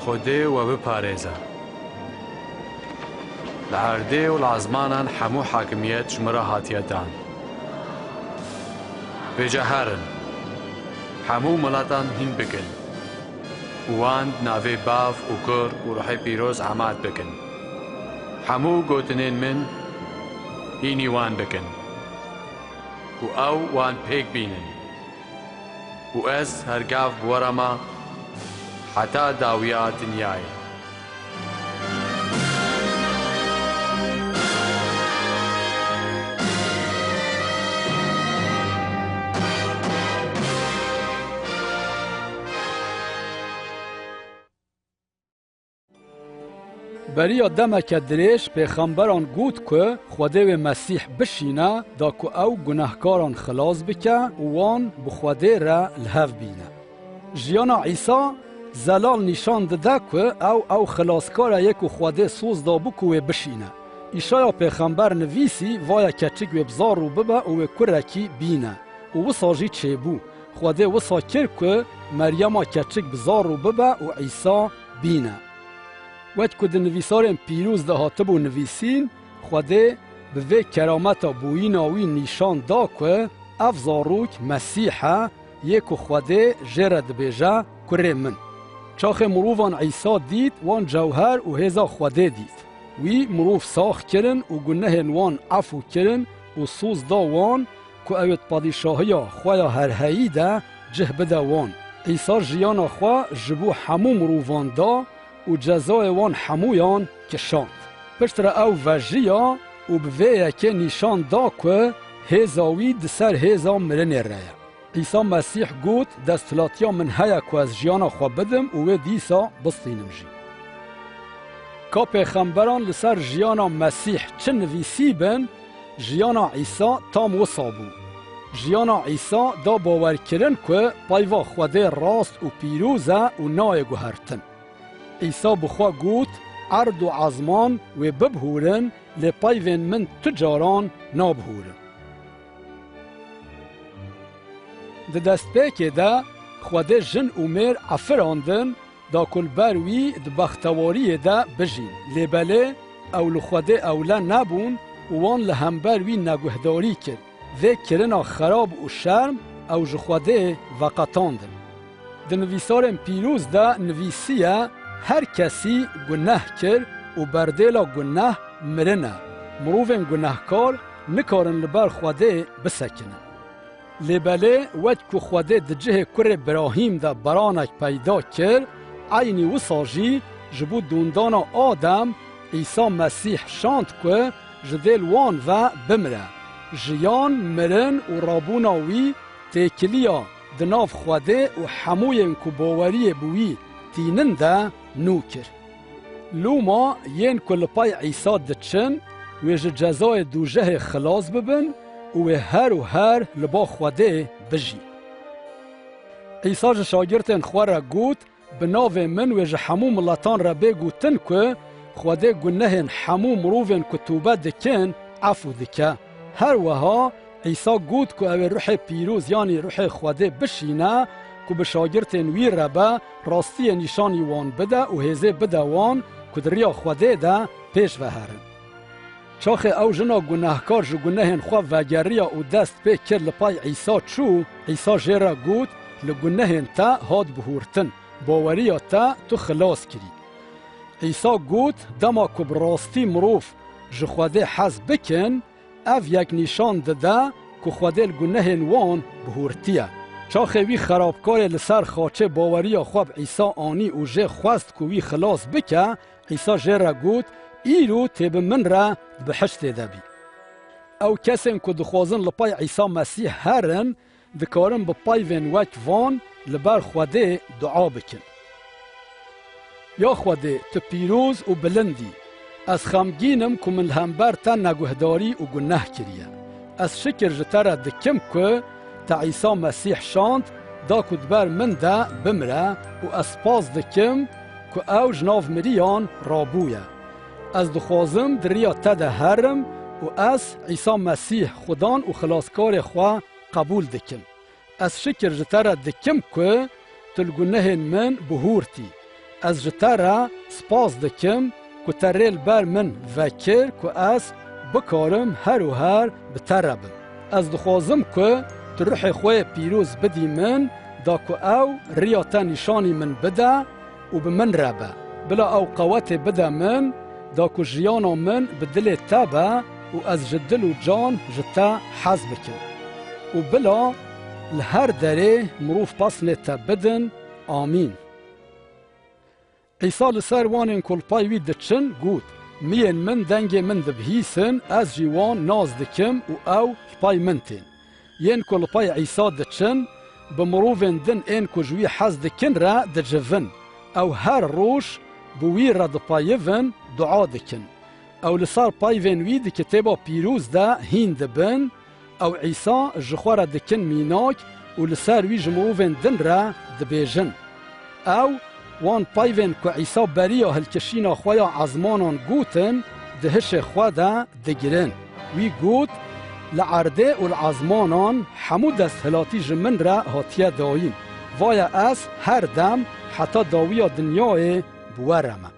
خده و بپارێزە لە هەردێ و لە عزمانان هەموو حاکمیەت ژمرە هاتیەدان بێجەهارن هەموو وڵاتان هین بکەن وان ناوێ باف و کۆر و ڕۆحی پیرۆز ئاماد بکەن هەموو گوتنێن من هینی وان بکەن و ئەو وان پێک بینن و ئەس هەرگاف بوەرەمە حتى داويات دنياي بریا دمک درێژ پێخەمبەران گوت کو خودێ و مەسیح بشینە دا کو ئەو گوناهکاران خلاص بکە و وان bi Xwedê re li hev bîne. Jiyana İsa zelal nîşan dide ku ew xelaskara ye ku Xwedê soz dabû ku wê bişîne. ایشایا پیغمبر نویسی ویا کچک و بزار و ببا و کرکی بینه و وصاجی چه بو خواده وصا کر که مریم کچک بزار و ببا و عیسی بینه وقت که نویسارن پیروز ده هاتبو نویسین خواده به وی کرامت بویناوی نشان دا که افزاروک مسیحه یک خواده جرد بیجه کره من چاخ مروفان عیسی دید وان جوهر و هزا خواده دید وی مروف ساخ کرن و گنه وان عفو کرن و سوز دا وان که اوید پادشاهی خواه هرهایی ده جه بده وان عیسی جیان خواه جبو همو مروفان دا و جزای وان همویان کشاند پشتر او وجیا و بویه که نشان دا که هزاوی دسر هزا مرنه رایه عیسی مسیح گوت دستلاتیا من هیا که از جیانا خواه بدم و دیسا بستینم جی که پیغمبران لسر جیانا مسیح چه نویسی بن جیانا عیسی تام وصابو جیانا عیسی دا باور کرن که پایوا خواده راست و پیروزه و نای گوهرتن عیسی بخوا گوت عرض و عظمان و ببهورن لپایوین من تجاران نابهورن ده دست پیکه ده خواده جن و میر افراندن دا کل بروی ده بختواری ده بجین لبله او لخواده اولا نبون وان لهمبروی نگهداری کرد ده کرنا خراب و شرم او جخواده وقتاندن ده نویسارن پیروز ده نویسیه هر کسی گناه کرد و بردیلا گناه مرنه مروفن گناهکار نکارن لبر خواده بسکنه لبله وقت که خواده دجه کر براهیم ده برانک پیدا کرد عینی وصاجی جبو دوندان آدم عیسی مسیح شاند که جدیل وان و بمره جیان مرن و رابوناوی تکلیا دناف خواده و حموین که باوری بوی تینن ده نو کر لوما ین کل پای عیسی دچن و جزای دوجه خلاص ببن و هر لبا خواده بجی عیسی شاگردن خواه گوت بناو من و حمو ملتان را بگوتن که خواده گنهن حمو مروفن کتوبه دکن عفو دکه هر وها عیسی گوت که او روح پیروز یعنی روح خواده بشینه که به شاگردن وی ربه راستی نشانی وان بده و هزه بده وان که دریا خواده ده پیش وهرن چاخ او جنا گناهکار جو گناهن خواه وگریا و دست پی کر لپای عیسی چو عیسی جیره گوت لگناهن تا هاد بهورتن باوریا تا تو خلاص کری عیسی گوت دما که براستی مروف جو خواده حز بکن اف یک نشان دده که خواده لگناهن وان بهورتیه چاخ وی خرابکار لسر خاچه باوریا خواب عیسی آنی و جه خواست که وی خلاص بکه عیسی جیره گوت ایرو تیب من را بحشت دبی او کسیم که دخوازن لپای عیسی مسیح هرن دکارن بپای وین وک وان لبر خواده دعا بکن یا خواده تو پیروز و بلندی از خمگینم که من همبر تا نگهداری و گناه کریه از شکر جتره دکم که تا عیسی مسیح شاند دا کدبر من دا بمره و از پاس دکم که او جناف مریان رابویه از دخوازم دریا تده هرم و از عیسی مسیح خدان و خلاصکار خواه قبول دکم از شکر جتره دکم که تلگنه من بهورتی از جتره سپاس دکم که تریل بر من وکر که از بکارم هر و هر بتربم از دخوازم که تروح خواه پیروز بدی من دا که او ریاتا نشانی من بده و به من ربه بلا او قوت بده من دا که جیانا من به دل تابه و از جدل و جان جتا حز بکن و بلا لهر دره مروف پاسنه تا بدن آمین عیسی لسر وانین کل پایوی دچن گوت مین من دنگ من دبهیسن از جیوان ناز دکم و او پای من تین ین کل پای عیسی دچن بمروفن دن این کجوی حز دکن را دجفن او هر روش بوی را دپایون دعا دکن او لسار پایون وی دی کتابا پیروز دا هین دبن او عیسی جخوار دکن میناک و لسار وی جمروفن دن را دبیجن او وان پایون که عیسی بریا هلکشینا خویا عزمانان گوتن دهش خواده دگرن وی گوت لعرده و العزمانان همو دست هلاتی جمن را هاتیه داوین ویا از هر دم حتی داویا دنیای بورمه